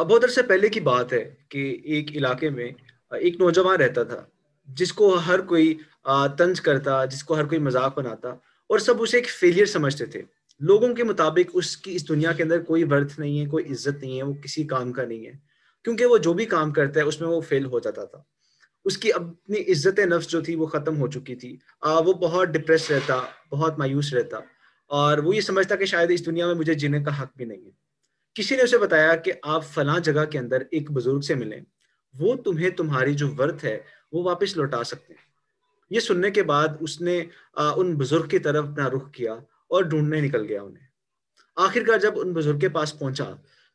बहुत अरसे पहले की बात है कि एक इलाके में एक नौजवान रहता था जिसको हर कोई तंज करता, जिसको हर कोई मजाक बनाता और सब उसे एक फेलियर समझते थे। लोगों के मुताबिक उसकी इस दुनिया के अंदर कोई वर्थ नहीं है, कोई इज्जत नहीं है, वो किसी काम का नहीं है, क्योंकि वो जो भी काम करता है उसमें वो फेल हो जाता था। उसकी अपनी इज्जत नफ्स जो थी वो खत्म हो चुकी थी। वो बहुत डिप्रेस रहता, बहुत मायूस रहता और वो ये समझता कि शायद इस दुनिया में मुझे जीने का हक भी नहीं है। किसी ने उसे बताया कि आप फलां जगह के अंदर एक बुजुर्ग से मिलें, वो तुम्हें तुम्हारी जो वर्थ है वो वापस लौटा सकते हैं। ये सुनने के बाद उसने उन बुजुर्ग की तरफ अपना रुख किया और ढूंढने निकल गया उन्हें। आखिरकार जब उन बुजुर्ग के पास पहुंचा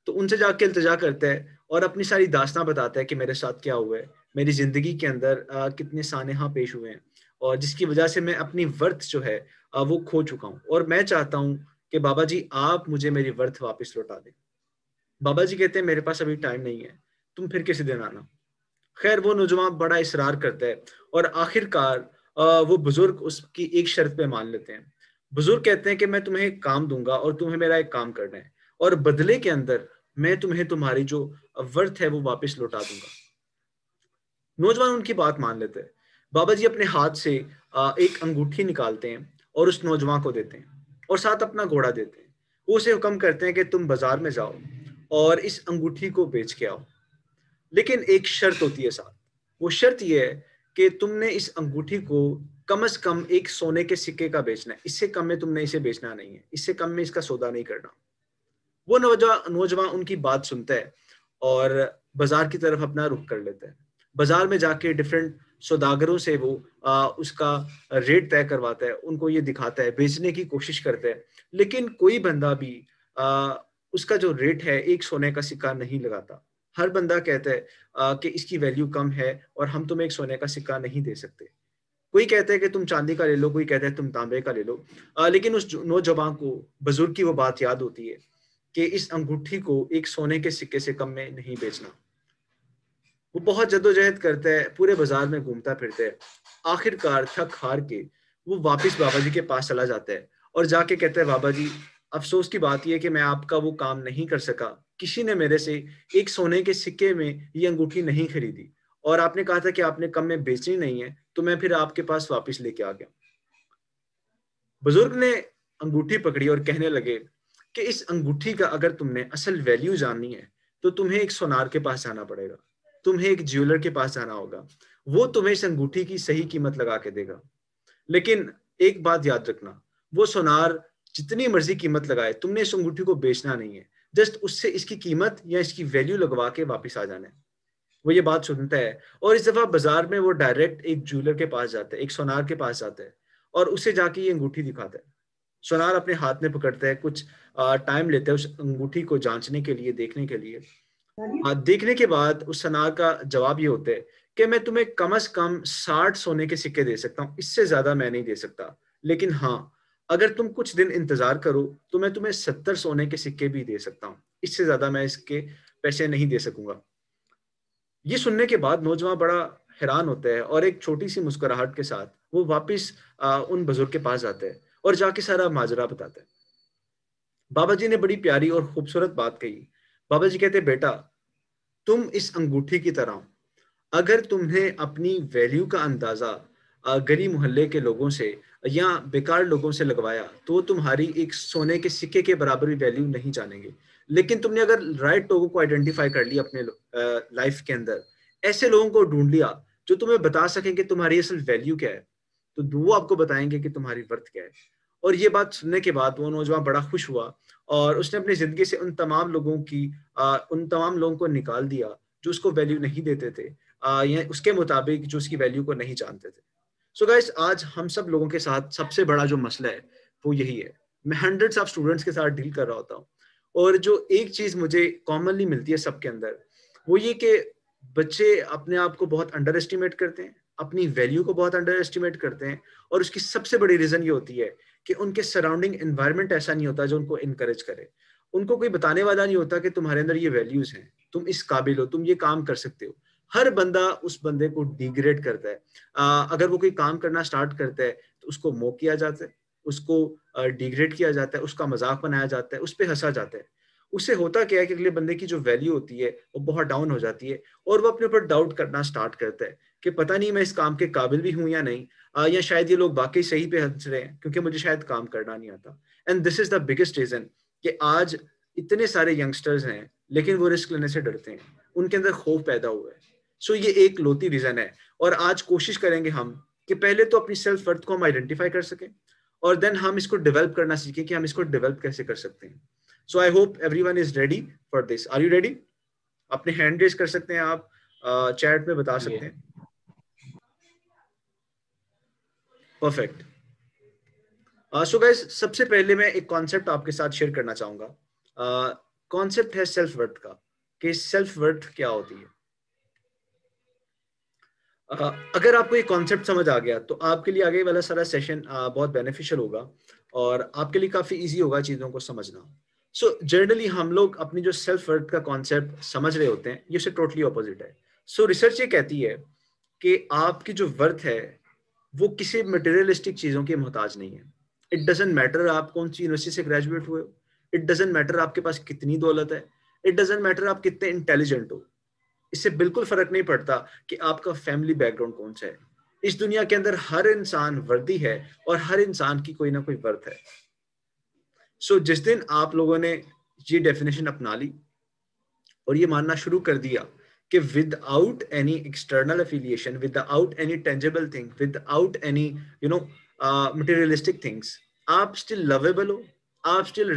तो उनसे जाके इल्तिजा करता है और अपनी सारी दास्तां बताता है कि मेरे साथ क्या हुआ है, मेरी जिंदगी के अंदर कितने सानेहा पेश हुए हैं और जिसकी वजह से मैं अपनी वर्थ जो है वो खो चुका हूँ और मैं चाहता हूँ कि बाबा जी आप मुझे मेरी वर्थ वापस लौटा दें। बाबा जी कहते हैं मेरे पास अभी टाइम नहीं है, तुम फिर किसी दिन आना। खैर वो नौजवान बड़ा इसरार करता है और आखिरकार वो बुजुर्ग उसकी एक शर्त पे मान लेते हैं। बुजुर्ग कहते हैं कि मैं तुम्हें एक काम दूंगा और तुम्हें मेरा एक काम करना है और बदले के अंदर मैं तुम्हें तुम्हारी जो वर्थ है वो वापस लौटा दूंगा। नौजवान उनकी बात मान लेते हैं। बाबा जी अपने हाथ से एक अंगूठी निकालते हैं और उस नौजवान को देते हैं और साथ अपना घोड़ा देते हैं। वो उसे हुक्म करते हैं कि तुम बाजार में जाओ और इस अंगूठी को बेच के आओ, लेकिन एक शर्त होती है साथ। वो शर्त ये है कि तुमने इस अंगूठी को कम से कम एक सोने के सिक्के का बेचना है, इससे कम में तुमने इसे बेचना नहीं है, इससे कम में इसका सौदा नहीं करना। वो नौजवान उनकी बात सुनता है और बाजार की तरफ अपना रुख कर लेता है। बाजार में जाके डिफरेंट सौदागरों से वो उसका रेट तय करवाता है, उनको ये दिखाता है, बेचने की कोशिश करता है, लेकिन कोई बंदा भी आ, उसका जो रेट है एक सोने का सिक्का नहीं लगाता। हर बंदा कहता है कि इसकी वैल्यू कम है और हम तुम्हें एक सोने का सिक्का नहीं दे सकते। कोई कहता है कि तुम चांदी का ले लो, कोई कहता है तुम तांबे का ले लो। लेकिन उस नौजवान को बुजुर्ग की वो बात याद होती है कि इस अंगूठी को एक सोने के सिक्के से कम में नहीं बेचना। वो बहुत जद्दोजहद करता है, पूरे बाजार में घूमता फिरता है। आखिरकार थक हार के वो वापस बाबा जी के पास चला जाता है और जाके कहता है बाबा जी, अफसोस की बात यह है कि मैं आपका वो काम नहीं कर सका। किसी ने मेरे से एक सोने के सिक्के में ये अंगूठी नहीं खरीदी और आपने कहा था कि आपने कम में बेचनी नहीं है, तो मैं फिर आपके पास वापस लेके आ गया। बुजुर्ग ने अंगूठी पकड़ी और कहने लगे कि इस अंगूठी का अगर तुमने असल वैल्यू जाननी है तो तुम्हें एक सोनार के पास जाना पड़ेगा, तुम्हें एक ज्वेलर के पास जाना होगा। वो तुम्हें इस अंगूठी की सही कीमत लगा के देगा। लेकिन एक बात याद रखना, वो सोनार जितनी मर्जी कीमत लगाए तुमने इस अंगूठी को बेचना नहीं है, जस्ट उससे इसकी कीमत या इसकी वैल्यू लगवा के वापिस आ जाना है। वो ये बात सुनता है और इस दफा बाजार में वो डायरेक्ट एक ज्वेलर के पास जाता है, एक सोनार के पास जाता है और उसे जाके ये अंगूठी दिखाता है। सोनार अपने हाथ में पकड़ता है, कुछ टाइम लेता है उस अंगूठी को जांचने के लिए, देखने के लिए। देखने के बाद उस सोनार का जवाब ये होता है कि मैं तुम्हें कम से कम 60 सोने के सिक्के दे सकता हूँ, इससे ज्यादा मैं नहीं दे सकता। लेकिन हाँ, अगर तुम कुछ दिन इंतजार करो तो मैं तुम्हें 70 सोने के सिक्के भी दे सकता हूँ, इससे ज्यादा मैं इसके पैसे नहीं दे सकूंगा। ये सुनने के बाद नौजवान बड़ा हैरान होता है और एक छोटी सी मुस्कुराहट के साथ वो वापस उन बुजुर्ग के पास जाता है और जाके सारा माजरा बताता है। बाबा जी ने बड़ी प्यारी और खूबसूरत बात कही। बाबा जी कहते, बेटा तुम इस अंगूठी की तरह हो। अगर तुम्हें अपनी वैल्यू का अंदाजा गली मोहल्ले के लोगों से या बेकार लोगों से लगवाया तो वो तुम्हारी एक सोने के सिक्के के बराबर भी वैल्यू नहीं जानेंगे। लेकिन तुमने अगर राइट लोगों को आइडेंटिफाई कर लिया अपने लाइफ के अंदर, ऐसे लोगों को ढूंढ लिया जो तुम्हें बता सकें कि तुम्हारी असल वैल्यू क्या है, तो वो आपको बताएंगे कि तुम्हारी वर्थ क्या है। और ये बात सुनने के बाद वो नौजवान बड़ा खुश हुआ और उसने अपनी जिंदगी से उन तमाम लोगों को निकाल दिया जो उसको वैल्यू नहीं देते थे या उसके मुताबिक जो उसकी वैल्यू को नहीं जानते थे। सो गाइस, आज हम सब लोगों के साथ सबसे बड़ा जो मसला है वो यही है। मैं हंड्रेड्स ऑफ स्टूडेंट्स के साथ डील कर रहा होता हूँ और जो एक चीज मुझे कॉमनली मिलती है सबके अंदर, वो ये कि बच्चे अपने आप को बहुत अंडर एस्टिमेट करते हैं, अपनी वैल्यू को बहुत अंडर एस्टिमेट करते हैं और उसकी सबसे बड़ी रीजन ये होती है कि उनके सराउंडिंग एनवायरनमेंट ऐसा नहीं होता जो उनको इनकरेज करे। उनको कोई बताने वाला नहीं होता कि तुम्हारे अंदर ये वैल्यूज हैं, तुम इस काबिल हो, तुम ये काम कर सकते हो। हर बंदा उस बंदे को डिग्रेड करता है। अगर वो कोई काम करना स्टार्ट करता है तो उसको मोक किया जाता है, उसको डिग्रेड किया जाता है, उसका मजाक बनाया जाता है, उस पर हंसा जाता है। उससे होता क्या है कि अगले बंदे की जो वैल्यू होती है वो बहुत डाउन हो जाती है और वो अपने ऊपर डाउट करना स्टार्ट करता है कि पता नहीं मैं इस काम के काबिल भी हूं या नहीं, या शायद ये लोग वाकई सही पे हंस रहे हैं क्योंकि मुझे शायद काम करना नहीं आता। And this is the biggest reason कि आज इतने सारे यंगस्टर्स हैं लेकिन वो रिस्क लेने से डरते हैं, उनके अंदर खौफ पैदा हुआ है। सो ये एक लोती रीजन है। और आज कोशिश करेंगे हम कि पहले तो अपनी सेल्फ वर्थ को हम आइडेंटिफाई कर सकें और देन हम इसको डेवलप करना सीखें कि हम इसको डेवलप कैसे कर सकते हैं। So I hope everyone is ready for this. Are you ready? अपने हैंड रेज कर सकते हैं आप, चैट में बता सकते हैं। परफेक्ट। सो गाइस, सबसे पहले मैं एक कॉन्सेप्ट आपके साथ शेयर करना चाहूंगा। कॉन्सेप्ट है सेल्फ वर्थ का, कि सेल्फ वर्थ क्या होती है। अगर आपको ये कॉन्सेप्ट समझ आ गया तो आपके लिए आगे वाला सारा सेशन बहुत बेनिफिशियल होगा और आपके लिए काफी इजी होगा चीजों को समझना। सो जनरली हम लोग अपनी जो सेल्फ वर्थ का कॉन्सेप्ट समझ रहे होते हैं, ये उससे टोटली ऑपोजिट है। सो रिसर्च ये कहती है कि आपकी जो वर्थ है वो किसी मटेरियलिस्टिक चीजों की मोहताज नहीं है। इट डजेंट मैटर आप कौन सी यूनिवर्सिटी से ग्रेजुएट हुए हो, इट डजेंट मैटर आपके पास कितनी दौलत है, इट डजेंट मैटर आप कितने इंटेलिजेंट हो, इससे बिल्कुल फर्क नहीं पड़ता कि आपका फैमिली बैकग्राउंड कौन सा है। इस दुनिया के अंदर हर इंसान वर्दी है और हर इंसान की कोई ना कोई वर्थ है। सो जिस दिन आप लोगों ने ये डेफिनेशन अपना ली और ये मानना शुरू कर दिया कि without any external affiliation, without any tangible thing, without any materialistic things, आप स्टिल लवेबल हो, आप स्टिल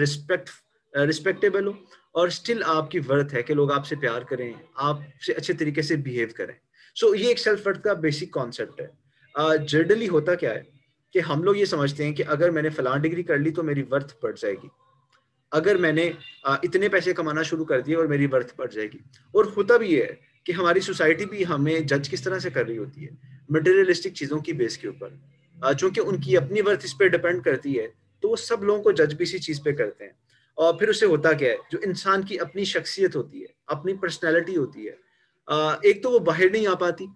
रिस्पेक्टेबल हो और स्टिल आपकी वर्थ है कि लोग आपसे प्यार करें, आपसे अच्छे तरीके से बिहेव करें। सो ये एक सेल्फ वर्थ का बेसिक कॉन्सेप्ट है। जनरली होता क्या है कि हम लोग ये समझते हैं कि अगर मैंने फलां डिग्री कर ली तो मेरी वर्थ बढ़ जाएगी, अगर मैंने इतने पैसे कमाना शुरू कर दिए और मेरी वर्थ बढ़ जाएगी। और होता भी है कि हमारी सोसाइटी भी हमें जज किस तरह से कर रही होती है, मटेरियलिस्टिक चीजों की बेस के ऊपर। चूंकि उनकी अपनी वर्थ इस पे डिपेंड करती है तो वो सब लोगों को जज भी इसी चीज पे करते हैं। और फिर उससे होता क्या है, जो इंसान की अपनी शख्सियत होती है, अपनी पर्सनैलिटी होती है, एक तो वो बाहर नहीं आ पाती,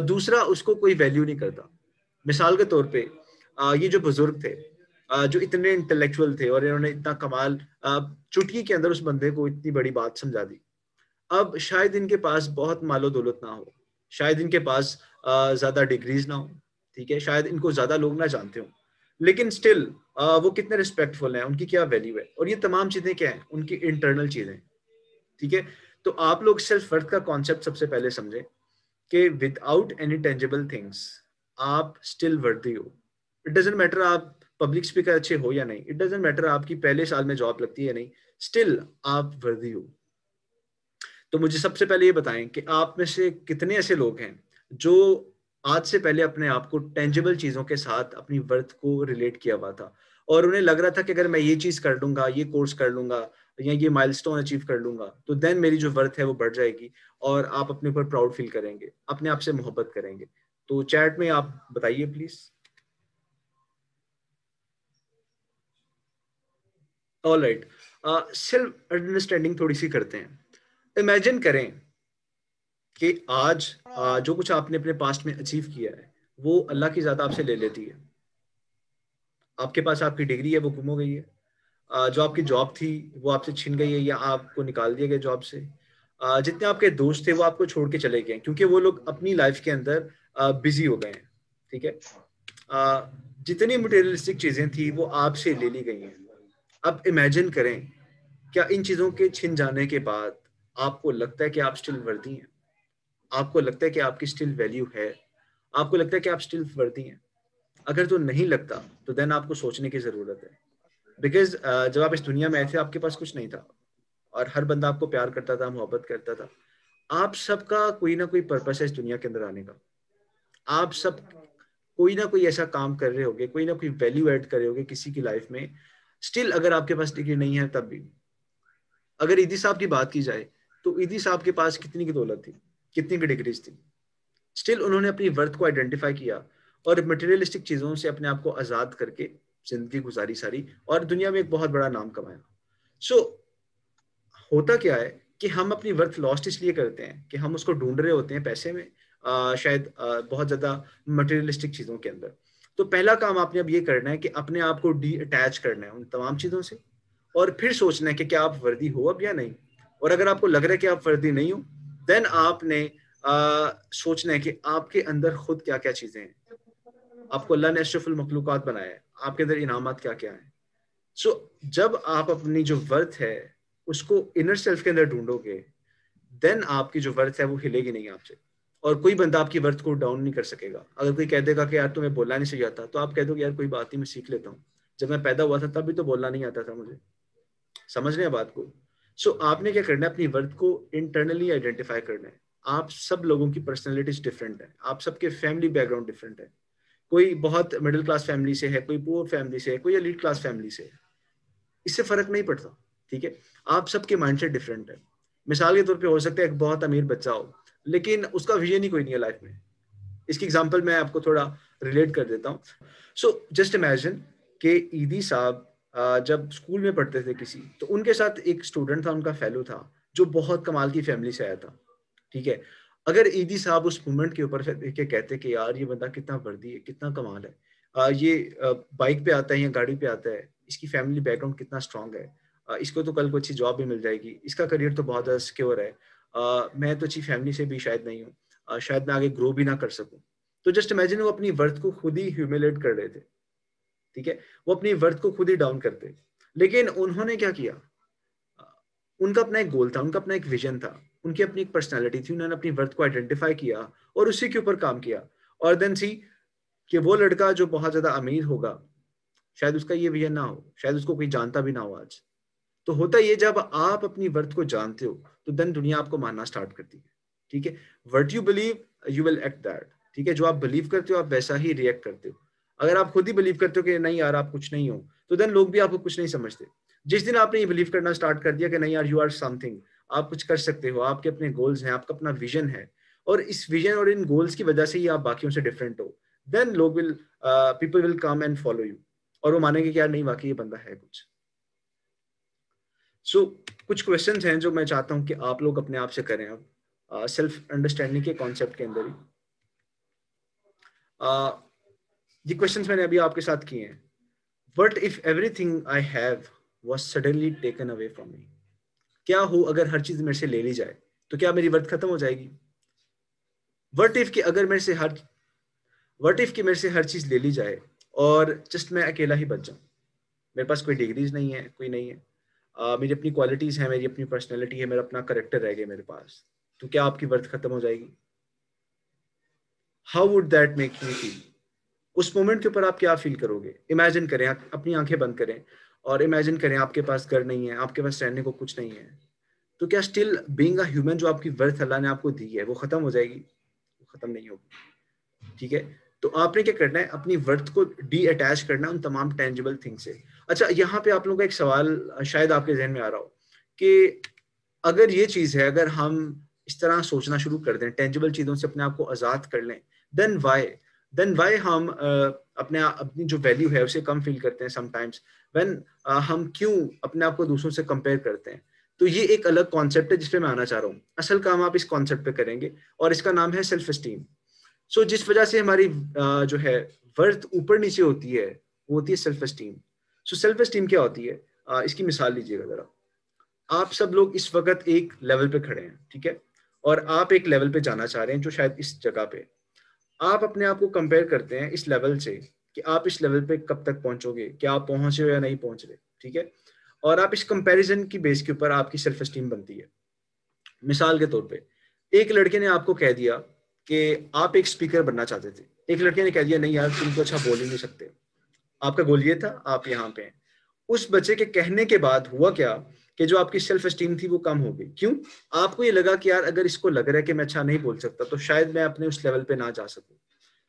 दूसरा उसको कोई वैल्यू नहीं करता। मिसाल के तौर पे ये जो बुजुर्ग थे, जो इतने इंटेलेक्चुअल थे और इन्होंने इतना कमाल चुटकी के अंदर उस बंदे को इतनी बड़ी बात समझा दी। अब शायद इनके पास बहुत मालो दौलत ना हो, शायद इनके पास ज्यादा डिग्रीज ना हो, ठीक है, शायद इनको ज्यादा लोग ना जानते हो, लेकिन स्टिल वो कितने रिस्पेक्टफुल हैं, उनकी क्या वैल्यू है, और ये तमाम चीजें क्या है, उनकी इंटरनल चीजें, ठीक है। तो आप लोग सेल्फ वर्थ का कॉन्सेप्ट सबसे पहले समझे कि विदाउट एनी टेंजिबल थिंग्स आप स्टिल वर्दी हो। इट डजेंट मैटर आप पब्लिक स्पीकर अच्छे हो या नहीं, इट डजेंट मैटर आपकी पहले साल में जॉब लगती है नहीं, स्टिल आप वर्दी हो। तो मुझे सबसे पहले ये बताएं कि आप में से कितने ऐसे लोग हैं जो आज से पहले अपने आप को टेंजिबल चीजों के साथ अपनी वर्थ को रिलेट किया हुआ था और उन्हें लग रहा था कि अगर मैं ये चीज कर लूंगा, ये कोर्स कर लूंगा या ये माइलस्टोन अचीव कर लूंगा तो देन मेरी जो वर्थ है वो बढ़ जाएगी और आप अपने ऊपर प्राउड फील करेंगे, अपने आप से मोहब्बत करेंगे। तो चैट में आप बताइए please. All right, self understanding थोड़ी सी करते हैं। इमेजिन करें कि आज जो कुछ आपने अपने पास्ट में अचीव किया है वो अल्लाह की ज़ात आपसे ले लेती है। आपके पास आपकी डिग्री है वो गुम हो गई है, जो आपकी जॉब थी वो आपसे छिन गई है या आपको निकाल दिया गया जॉब से, जितने आपके दोस्त थे वो आपको छोड़ के चले गए क्योंकि वो लोग अपनी लाइफ के अंदर बिजी हो गए हैं, ठीक है। जितनी मटेरियलिस्टिक चीजें थी वो आपसे ले ली गई हैं। अब इमेजिन करें, क्या इन चीजों के छिन जाने के बाद आपको लगता है कि आप स्टिल वर्दी हैं? आपको लगता है कि आपकी स्टिल वैल्यू है? आपको लगता है कि आप स्टिल वर्दी हैं? अगर तो नहीं लगता तो देन आपको सोचने की जरूरत है। बिकॉज जब आप इस दुनिया में आए थे आपके पास कुछ नहीं था और हर बंदा आपको प्यार करता था, मोहब्बत करता था। आप सबका कोई ना कोई पर्पस है इस दुनिया के अंदर आने का। आप सब कोई ना कोई ऐसा काम कर रहे होगे, कोई ना कोई वैल्यू ऐड कर रहे होगे किसी की लाइफ में। स्टिल अगर आपके पास डिग्री नहीं है तब भी, अगर ईदी साहब की बात की जाए तो ईदी साहब के पास कितनी की दौलत थी, कितनी की डिग्रीज थी, स्टिल उन्होंने अपनी वर्थ को आइडेंटिफाई किया और मटेरियलिस्टिक चीजों से अपने आप को आजाद करके जिंदगी गुजारी सारी और दुनिया में एक बहुत बड़ा नाम कमाया। सो होता क्या है कि हम अपनी वर्थ लॉस्ट इसलिए करते हैं कि हम उसको ढूंढ रहे होते हैं पैसे में, शायद बहुत ज्यादा मटेरियलिस्टिक चीजों के अंदर। तो पहला काम आपने अब ये करना है कि अपने आप को डी अटैच करना है उन तमाम चीजों से और फिर सोचना है कि क्या आप वर्दी हो अब या नहीं। और अगर आपको लग रहा है कि आप वर्दी नहीं हो, देन आपने सोचना है कि आपके अंदर खुद क्या क्या चीजें हैं। आपको अल्लाह ने अशरफुल मखलूकात बनाया है, आपके अंदर इनामात क्या क्या है। सो जब आप अपनी जो वर्थ है उसको इनर सेल्फ के अंदर ढूंढोगे, देन आपकी जो वर्थ है वो हिलेगी नहीं आपसे, और कोई बंदा आपकी वर्थ को डाउन नहीं कर सकेगा। अगर कोई कह देगा कि यार तुम्हें बोलना नहीं चाहिए आता, तो आप कह दोगे यार कोई बात नहीं, मैं सीख लेता हूँ, जब मैं पैदा हुआ था तब भी तो बोलना नहीं आता था मुझे। समझ रहे हैं बात को? सो आपने क्या करना है, अपनी वर्थ को इंटरनली आइडेंटिफाई करना है। आप सब लोगों की पर्सनैलिटीज डिफरेंट है, आप सबके फैमिली बैकग्राउंड डिफरेंट है। कोई बहुत मिडिल क्लास फैमिली से है, कोई पुअर फैमिली से है, कोई एलीट क्लास फैमिली से है, इससे फर्क नहीं पड़ता। ठीक है, आप सबके माइंडसेट डिफरेंट है। मिसाल के तौर पे हो सकता है एक बहुत अमीर बच्चा हो, लेकिन उसका विजन ही कोई नहीं है लाइफ में। इसकी एग्जांपल मैं आपको थोड़ा रिलेट कर देता हूँ। सो जस्ट इमेजिन कि ईदी साहब जब स्कूल में पढ़ते थे किसी, तो उनके साथ एक स्टूडेंट था, उनका फेलो था, जो बहुत कमाल की फैमिली से आया था। ठीक है, अगर ईदी साहब उस मोमेंट के ऊपर देख के कहते कि यार ये बंदा कितना वर्दी है, कितना कमाल है, ये बाइक पे आता है या गाड़ी पे आता है, इसकी फैमिली बैकग्राउंड कितना स्ट्रांग है, इसको तो कल को अच्छी जॉब भी मिल जाएगी, इसका करियर तो बहुत ज़्यादा सिक्योर है, मैं तो अच्छी फैमिली से भी शायद नहीं हूँ, शायद मैं आगे ग्रो भी ना कर सकूँ। तो जस्ट इमेजिन वो अपनी वर्थ को खुद ही ह्यूमिलेट कर रहे थे। ठीक है, वो अपनी वर्थ को खुद ही डाउन करते। लेकिन उन्होंने क्या किया, उनका अपना एक गोल था, उनका अपना एक विजन था, उनकी अपनी एक पर्सनैलिटी थी, उन्होंने अपनी वर्थ को आइडेंटिफाई किया और उसी के ऊपर काम किया। और देन सी कि वो लड़का जो बहुत ज्यादा अमीर होगा, शायद उसका ये विजन ना हो, शायद उसको कोई जानता भी ना हो आज। तो होता ये, जब आप अपनी वर्थ को जानते हो तो देन दुनिया आपको मानना स्टार्ट करती है। ठीक है, what you believe you will act that. ठीक है, जो आप बिलीव करते हो आप वैसा ही रिएक्ट करते हो। अगर आप खुद ही बिलीव करते हो कि नहीं यार आप कुछ नहीं हो, तो देन लोग भी आपको कुछ नहीं समझते। जिस दिन आपने ये बिलीव करना स्टार्ट कर दिया कि नहीं यार यू आर समथिंग, आप कुछ कर सकते हो, आपके अपने गोल्स हैं, आपका अपना विजन है, और इस विजन और इन गोल्स की वजह से ही आप बाकियों से डिफरेंट हो, देन लोग will people will come and follow you, और वो मानेंगे कि यार नहीं वाकई ये बंदा है कुछ। सो कुछ क्वेश्चंस हैं जो मैं चाहता हूं कि आप लोग अपने आप से करें अब सेल्फ अंडरस्टैंडिंग के कॉन्सेप्ट के अंदर ही। ये क्वेश्चंस मैंने अभी आपके साथ किए हैं। What if everything I have was suddenly taken away from me. क्या हो अगर हर चीज मेरे से ले ली जाए, तो क्या मेरी वर्थ खत्म हो जाएगी? व्हाट इफ कि अगर मेरे से हर व्हाट इफ कि मेरे से हर चीज ले ली जाए और जस्ट मैं अकेला ही बच जाऊं, मेरे पास कोई डिग्रीज नहीं है, कोई नहीं है, मेरी अपनी क्वालिटीज है, मेरी अपनी पर्सनैलिटी है, मेरा अपना करेक्टर रह गया मेरे पास, तो क्या आपकी वर्थ खत्म हो जाएगी? How would that make you feel? उस मोमेंट के ऊपर आप क्या फील करोगे? इमेजिन करें, अपनी आंखें बंद करें और इमेजिन करें आपके पास घर नहीं है, आपके पास रहने को कुछ नहीं है, तो क्या स्टिल बीइंग अ ह्यूमन जो आपकी वर्थ अल्लाह ने आपको दी है वो खत्म हो जाएगी? वो खत्म नहीं होगी। ठीक है, तो आपने क्या करना है, अपनी वर्थ को डी अटैच करना है उन तमाम टेंजिबल थिंग से। अच्छा, यहाँ पे आप लोगों का एक सवाल शायद आपके जहन में आ रहा हो कि अगर ये चीज है, अगर हम इस तरह सोचना शुरू कर दें, टेंजिबल चीजों से अपने आप को आजाद कर लें, देन वाई हम अपनी जो वैल्यू है उसे कम फील करते हैं समटाइम्स, व्हेन हम क्यों अपने आप को दूसरों से कंपेयर करते हैं? तो ये एक अलग कॉन्सेप्ट है जिसपे मैं आना चाह रहा हूँ। असल काम आप इस कॉन्सेप्ट पे करेंगे और इसका नाम है सेल्फ एस्टीम। सो जिस वजह से हमारी जो है वर्थ ऊपर नीचे होती है, वो होती है self esteem. So self esteem क्या होती है? इसकी मिसाल लीजिएगा जरा। आप सब लोग इस वक्त एक लेवल पे खड़े हैं, ठीक है, और आप एक लेवल पे जाना चाह रहे हैं जो शायद इस जगह पे, आप अपने आप को कंपेयर करते हैं इस लेवल से कि आप इस लेवल पे कब तक पहुंचोगे, क्या आप पहुंचे हो या नहीं पहुंच रहे। ठीक है, और आप इस कंपैरिजन की बेस के ऊपर आपकी सेल्फ एस्टीम बनती है। मिसाल के तौर पे एक लड़के ने आपको कह दिया कि आप एक स्पीकर बनना चाहते थे, एक लड़के ने कह दिया नहीं यार तुम तो अच्छा बोल ही नहीं सकते, आपका गोल ये था, आप यहाँ पे हैं। उस बच्चे के कहने के बाद हुआ क्या कि जो आपकी सेल्फ एस्टीम थी वो कम हो गई। क्यों? आपको ये लगा कि यार अगर इसको लग रहा है कि मैं अच्छा नहीं बोल सकता तो शायद मैं अपने उस लेवल पे ना जा सकूं।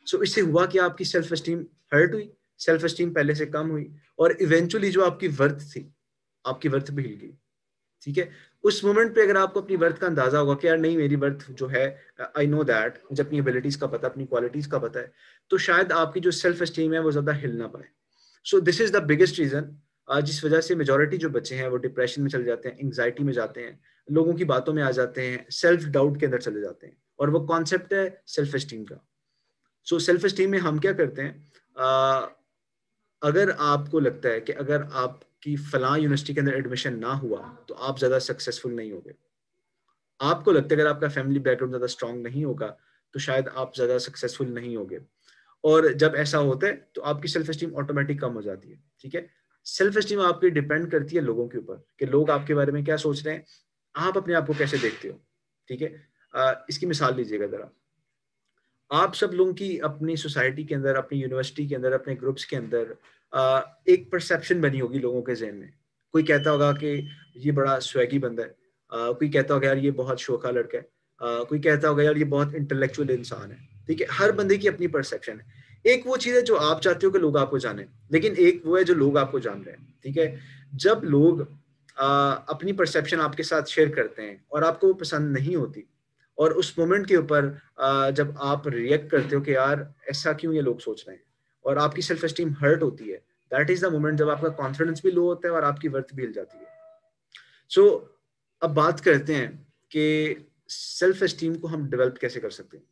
सो इससे हुआ कि आपकी सेल्फ एस्टीम हर्ट हुई, सेल्फ एस्टीम पहले से कम हुई, और इवेंचुअली जो आपकी वर्थ थी, आपकी वर्थ भी हिल गई। ठीक है, उस मोमेंट पे अगर आपको अपनी वर्थ का अंदाजा होगा कि यार नहीं मेरी वर्थ जो है, आई नो दैट, मुझे अपनी एबिलिटीज का पता, अपनी क्वालिटीज का पता है, तो शायद आपकी जो सेल्फ एस्टीम है वो ज्यादा हिल ना पाए। So this is the biggest reason जिस वजह से मेजोरिटी जो बच्चे हैं वो डिप्रेशन में चले जाते हैं, एंग्जाइटी में जाते हैं, लोगों की बातों में आ जाते हैं, सेल्फ डाउट के अंदर चले जाते हैं, और वो कॉन्सेप्ट है सेल्फ एस्टीम का। सो सेल्फ एस्टीम में हम क्या करते हैं, अगर आपको लगता है कि अगर आप कि फलां यूनिवर्सिटी के अंदर एडमिशन ना हुआ तो आप ज़्यादा सक्सेसफुल नहीं होगे। आपको लगता है अगर आपका फैमिली बैकग्राउंड ज़्यादा स्ट्रांग नहीं होगा तो शायद आप ज़्यादा सक्सेसफुल नहीं होगे। और जब ऐसा होता है तो आपकी सेल्फ एस्टीम ऑटोमेटिक कम हो जाती है। ठीक है, सेल्फ एस्टीम आपकी डिपेंड करती है लोगों के ऊपर कि लोग आपके बारे में क्या सोच रहे हैं, आप अपने आप को कैसे देखते हो। ठीक है, इसकी मिसाल लीजिएगा जरा। आप सब लोगों की अपनी सोसाइटी के अंदर, अपनी यूनिवर्सिटी के अंदर, अपने ग्रुप्स के अंदर एक परसेप्शन बनी होगी लोगों के जहन में। कोई कहता होगा कि ये बड़ा स्वैगी बंदा है, कोई कहता होगा यार ये बहुत शोखा लड़का है, कोई कहता होगा यार ये बहुत इंटेलेक्चुअल इंसान है। ठीक है, हर बंदे की अपनी परसेप्शन है। एक वो चीज है जो आप चाहते हो कि लोग आपको जाने, लेकिन एक वो है जो लोग आपको जान रहे हैं। ठीक है, जब लोग अपनी परसेप्शन आपके साथ शेयर करते हैं और आपको वो पसंद नहीं होती, और उस मोमेंट के ऊपर जब आप रिएक्ट करते हो कि यार ऐसा क्यों ये लोग सोच रहे हैं, और आपकी सेल्फ एस्टीम हर्ट होती है, दैट इज द मोमेंट जब आपका कॉन्फिडेंस भी लो होता है और आपकी वर्थ भी हिल जाती है। सो अब बात करते हैं कि सेल्फ एस्टीम को हम डेवलप कैसे कर सकते हैं।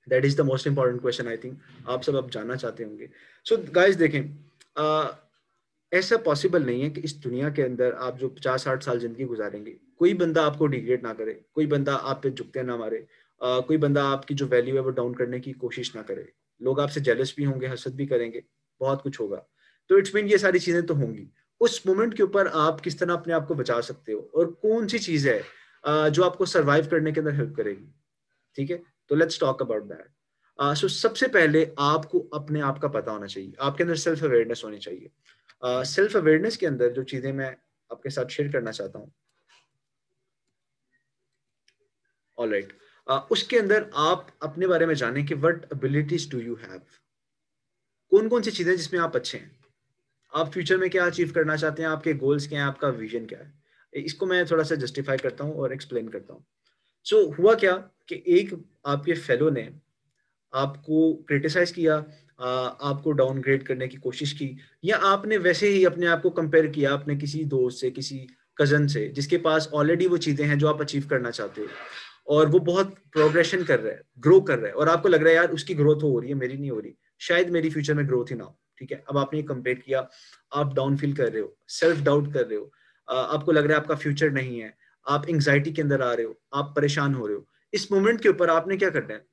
That is the most important question I think आप सब अब जानना चाहते होंगे। सो गाइस देखें, ऐसा पॉसिबल नहीं है कि इस दुनिया के अंदर आप जो 50-60 साल जिंदगी गुजारेंगे, कोई बंदा आपको डिग्रेड ना करे, कोई बंदा आप पे झुकते ना मारे, कोई बंदा आपकी जो वैल्यू है वो डाउन करने की कोशिश ना करे। लोग आपसे जेलस भी होंगे, हसद भी करेंगे, बहुत कुछ होगा। तो इट्स मीन ये सारी चीजें तो होंगी। उस मोमेंट के ऊपर आप किस तरह अपने आप को बचा सकते हो और कौन सी चीज है जो आपको सर्वाइव करने के अंदर हेल्प करेगी। ठीक है, तो लेट्स टॉक अबाउट दैट। सो सबसे पहले आपको अपने आप का पता होना चाहिए, आपके अंदर सेल्फ अवेयरनेस होनी चाहिए। सेल्फ अवेयरनेस के अंदर जो चीजें मैं आपके साथ शेयर करना चाहता हूँ, ऑलराइट, उसके अंदर आप अपने बारे में जानें कि what abilities do you have, कौन कौन सी चीजें जिसमें आप अच्छे हैं, आप फ्यूचर में क्या अचीव करना चाहते हैं, आपके गोल्स क्या हैं, आपका विजन क्या है। इसको मैं थोड़ा सा जस्टिफाई करता हूँ और एक्सप्लेन करता हूँ। सो हुआ क्या कि एक आपके फेलो ने आपको क्रिटिसाइज किया, आपको डाउनग्रेड करने की कोशिश की, या आपने वैसे ही अपने आप को कंपेयर किया अपने किसी दोस्त से, किसी कजन से जिसके पास ऑलरेडी वो चीजें हैं जो आप अचीव करना चाहते हो, और वो बहुत प्रोग्रेशन कर रहा है, ग्रो कर रहा है, और आपको लग रहा है यार उसकी ग्रोथ हो रही है, मेरी नहीं हो रही, शायद मेरी फ्यूचर में ग्रोथ ही ना हो। ठीक है, अब आपने कंपेयर किया, आप डाउन फील कर रहे हो, सेल्फ डाउट कर रहे हो, आपको लग रहा है आपका फ्यूचर नहीं है, आप एंग्जाइटी के अंदर आ रहे हो, आप परेशान हो रहे हो। इस मोमेंट के ऊपर आपने क्या करना है,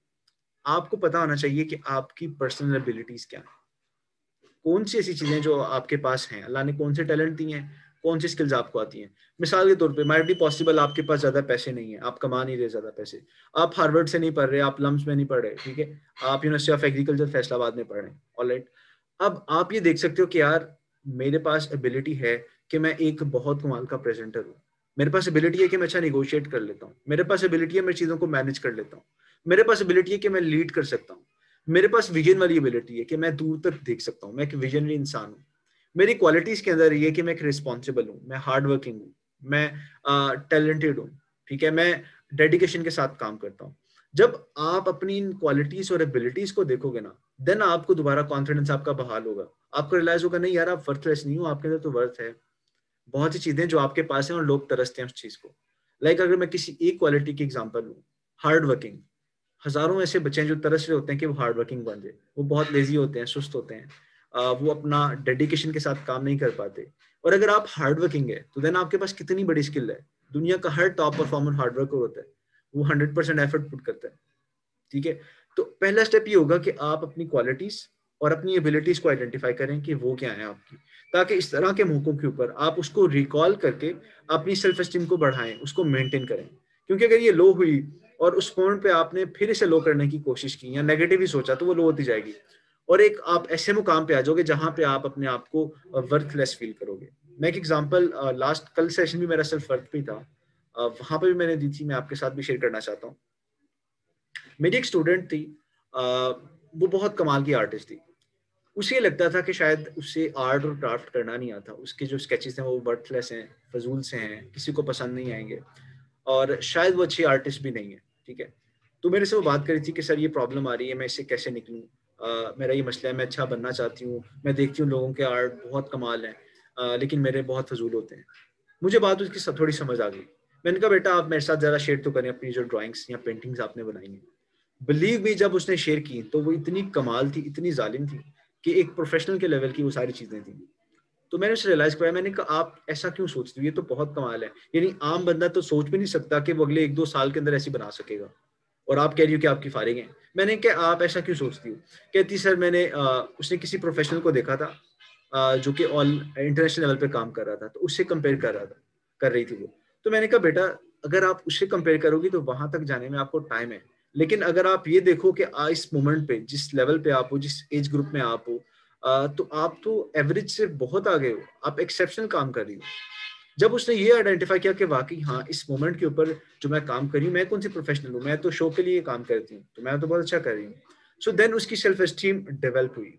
आपको पता होना चाहिए कि आपकी पर्सनल एबिलिटीज क्या है, कौन सी ऐसी चीजें जो आपके पास हैं, अल्लाह ने कौन से टैलेंट दिए हैं, कौन सी स्किल्स आपको आती हैं। मिसाल के तौर पे माइट बी पॉसिबल आपके पास ज्यादा पैसे नहीं है, आप कमा नहीं रहे ज्यादा पैसे, आप हार्वर्ड से नहीं पढ़ रहे, आप लम्स में नहीं पढ़ रहे, ठीक है, आप यूनिवर्सिटी ऑफ एग्रीकल्चर फैसलाबाद में पढ़ रहे हैं, ऑलराइट। अब आप ये देख सकते हो कि यार मेरे पास एबिलिटी है कि मैं एक बहुत कमाल का प्रेजेंटर हूँ, मेरे पास एबिलिटी है कि मैं अच्छा निगोशिएट कर लेता हूँ, मेरे पास एबिलिटी है मैं चीजों को मैनेज कर लेता हूँ, मेरे पास एबिलिटी है कि मैं लीड कर सकता हूँ, मेरे पास विजन वाली एबिलिटी है कि मैं दूर तक देख सकता हूँ, मैं एक विजनरी इंसान हूँ। मेरी क्वालिटीज के अंदर ये कि मैं एक रिस्पॉन्सिबल हूँ, मैं हार्ड वर्किंग हूँ, मैं टैलेंटेड हूँ। ठीक है, मैं डेडिकेशन के साथ काम करता हूँ। जब आप अपनी इन क्वालिटीज और एबिलिटीज को देखोगे ना, देन आपको दोबारा कॉन्फिडेंस आपका बहाल होगा, आपको रियलाइज होगा नहीं यार आप वर्थलेस नहीं हो, आपके अंदर तो वर्थ है, बहुत सी चीजें जो आपके पास है और लोग तरसते हैं उस चीज को। लाइक अगर मैं किसी एक क्वालिटी की एग्जांपल लूँ, हार्ड वर्किंग, हजारों ऐसे बच्चे हैं जो तरस रहे होते हैं कि वो हार्ड वर्किंग बन जाए, वो बहुत लेजी होते हैं, सुस्त होते हैं, वो अपना डेडिकेशन के साथ काम नहीं कर पाते। और अगर आप हार्ड वर्किंग है तो देन आपके पास कितनी बड़ी स्किल है, दुनिया का हर टॉप परफॉर्मर हार्ड वर्कर होता है, वो 100% एफर्ट पुट करता है। ठीक है, तो पहला स्टेप ये होगा कि आप अपनी क्वालिटीज और अपनी एबिलिटीज को आइडेंटिफाई करें कि वो क्या है आपकी, ताकि इस तरह के मौकों के ऊपर आप उसको रिकॉल करके अपनी सेल्फ एस्टीम को बढ़ाएं, उसको मेंटेन करें। क्योंकि अगर ये लो हुई और उस पॉइंट पे आपने फिर इसे लो करने की कोशिश की या नेगेटिव ही सोचा, तो वो लो होती जाएगी और एक आप ऐसे मुकाम पे आ जाओगे जहां पे आप अपने आप को वर्थलेस फील करोगे। मैं एक एग्जांपल, लास्ट कल सेशन भी मेरा सेल्फ वर्थ पे था, वहां पे भी मैंने दी थी, मैं आपके साथ भी शेयर करना चाहता हूँ। मेरी एक स्टूडेंट थी, वो बहुत कमाल की आर्टिस्ट थी। उसे लगता था कि शायद उससे आर्ट और क्राफ्ट करना नहीं आता, उसके जो स्केचेस हैं वो वर्थलेस हैं, फजूल से हैं, किसी को पसंद नहीं आएंगे, और शायद वो अच्छी आर्टिस्ट भी नहीं है। ठीक है, तो मेरे से वो बात करी थी कि सर ये प्रॉब्लम आ रही है, मैं इससे कैसे निकलूँ, मेरा ये मसला है, मैं अच्छा बनना चाहती हूँ, मैं देखती हूँ लोगों के आर्ट बहुत कमाल हैं, लेकिन मेरे बहुत फजूल होते हैं। मुझे बात उसकी थोड़ी समझ आ गई। मैंने कहा बेटा आप मेरे साथ ज़रा शेयर तो करें अपनी जो ड्राइंग्स या पेंटिंग्स आपने बनाई हैं। बिलीव मी, जब उसने शेयर की तो वो इतनी कमाल थी, इतनी जालिम थी कि एक प्रोफेशनल के लेवल की वो सारी चीजें थी। तो मैंने उसे रियलाइज कराया, मैंने कहा आप ऐसा क्यों सोचती हो, ये तो बहुत कमाल है, यानी आम बंदा तो सोच भी नहीं सकता कि वो अगले 1-2 साल के अंदर ऐसी बना सकेगा, और आप कह रही हो कि आपकी फारिग है। मैंने कहा आप ऐसा क्यों सोचती हो? कहती सर मैंने उसने किसी प्रोफेशनल को देखा था जो कि ऑल इंटरनेशनल लेवल पे काम कर रहा था, तो उससे कंपेयर कर रही थी वो। तो मैंने कहा बेटा अगर आप उससे कंपेयर करोगी तो वहां तक जाने में आपको टाइम है, लेकिन अगर आप ये देखो कि इस मोमेंट पे जिस लेवल पे आप हो, जिस एज ग्रुप में आप हो, तो आप तो एवरेज से बहुत आगे हो, आप एक्सेप्शनल काम कर रही हो। जब उसने ये आइडेंटिफाई किया कि वाकई हाँ इस मोमेंट के ऊपर जो मैं काम कर रही हूँ, मैं कौन सी प्रोफेशनल हूँ, मैं तो शो के लिए काम करती हूँ, तो मैं तो बहुत अच्छा कर रही हूँ। सो देन उसकी सेल्फ एस्टीम डेवलप हुई।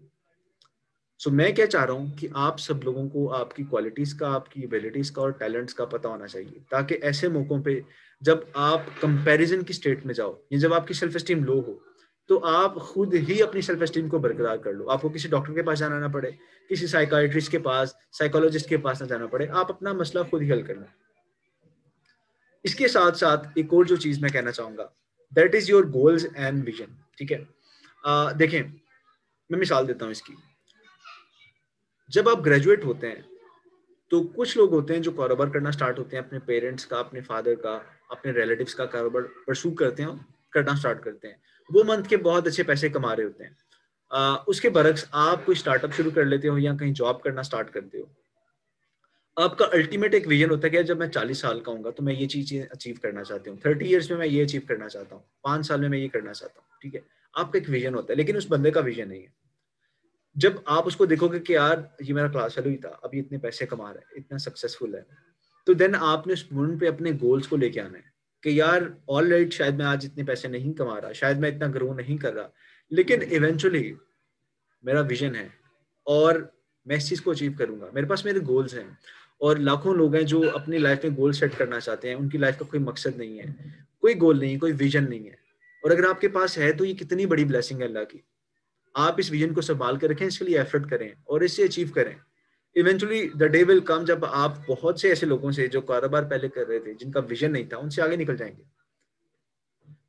सो मैं क्या चाह रहा हूँ कि आप सब लोगों को आपकी क्वालिटीज का, आपकी एबिलिटीज का और टैलेंट्स का पता होना चाहिए, ताकि ऐसे मौकों पे जब आप कंपैरिजन की स्टेट में जाओ या जब आपकी सेल्फ एस्टीम लो हो, तो आप खुद ही अपनी सेल्फ एस्टीम को बरकरार कर लो। आपको किसी डॉक्टर के पास जाना ना पड़े, किसी साइकाइट्रिस्ट के पास, साइकोलॉजिस्ट के पास ना जाना पड़े, आप अपना मसला खुद ही हल कर लो। इसके साथ साथ एक और जो चीज मैं कहना चाहूंगा, that is your goals and vision. ठीक है, देखें मैं मिसाल देता हूँ इसकी। जब आप ग्रेजुएट होते हैं तो कुछ लोग होते हैं जो कारोबार करना स्टार्ट होते हैं, अपने पेरेंट्स का, अपने फादर का, अपने रिलेटिव्स का कारोबार परसू करते हैं, करना स्टार्ट करते हैं। वो मंथ के बहुत अच्छे पैसे कमा रहे होते हैं। उसके बरक्स आप कोई स्टार्टअप शुरू कर लेते हो या कहीं जॉब करना स्टार्ट करते हो। आपका अल्टीमेट एक विजन होता है कि जब मैं 40 साल का हूँ तो मैं ये चीज अचीव करना चाहती हूँ, 30 ईयर्स में मैं ये अचीव करना चाहता हूँ, 5 साल में मैं ये करना चाहता हूँ। ठीक है, आपका एक विजन होता है, लेकिन उस बंदे का विजन नहीं है। जब आप उसको देखोगे कि यार ये मेरा क्लास फेलो ही था, अब ये इतने पैसे कमा रहा है, इतना सक्सेसफुल है, तो देन आपने उस मोमेंट पे अपने गोल्स को लेके आना है कि यार ऑल राइट, शायद मैं आज इतने पैसे नहीं कमा रहा, शायद मैं इतना ग्रो नहीं कर रहा, लेकिन इवेंचुअली मेरा विजन है और मैं इस चीज को अचीव करूंगा। मेरे पास मेरे गोल्स हैं, और लाखों लोग हैं जो अपनी लाइफ में गोल सेट करना चाहते हैं, उनकी लाइफ का कोई मकसद नहीं है, कोई गोल नहीं है, कोई विजन नहीं है। और अगर आपके पास है तो ये कितनी बड़ी ब्लेसिंग है अल्लाह की। आप इस विजन को संभाल कर रखें, इसके लिए एफर्ट करें और इसे अचीव करें। Eventually the day will come जब आप बहुत से ऐसे लोगों से जो कारोबार पहले कर रहे थे, जिनका विजन नहीं था, उनसे आगे निकल जाएंगे।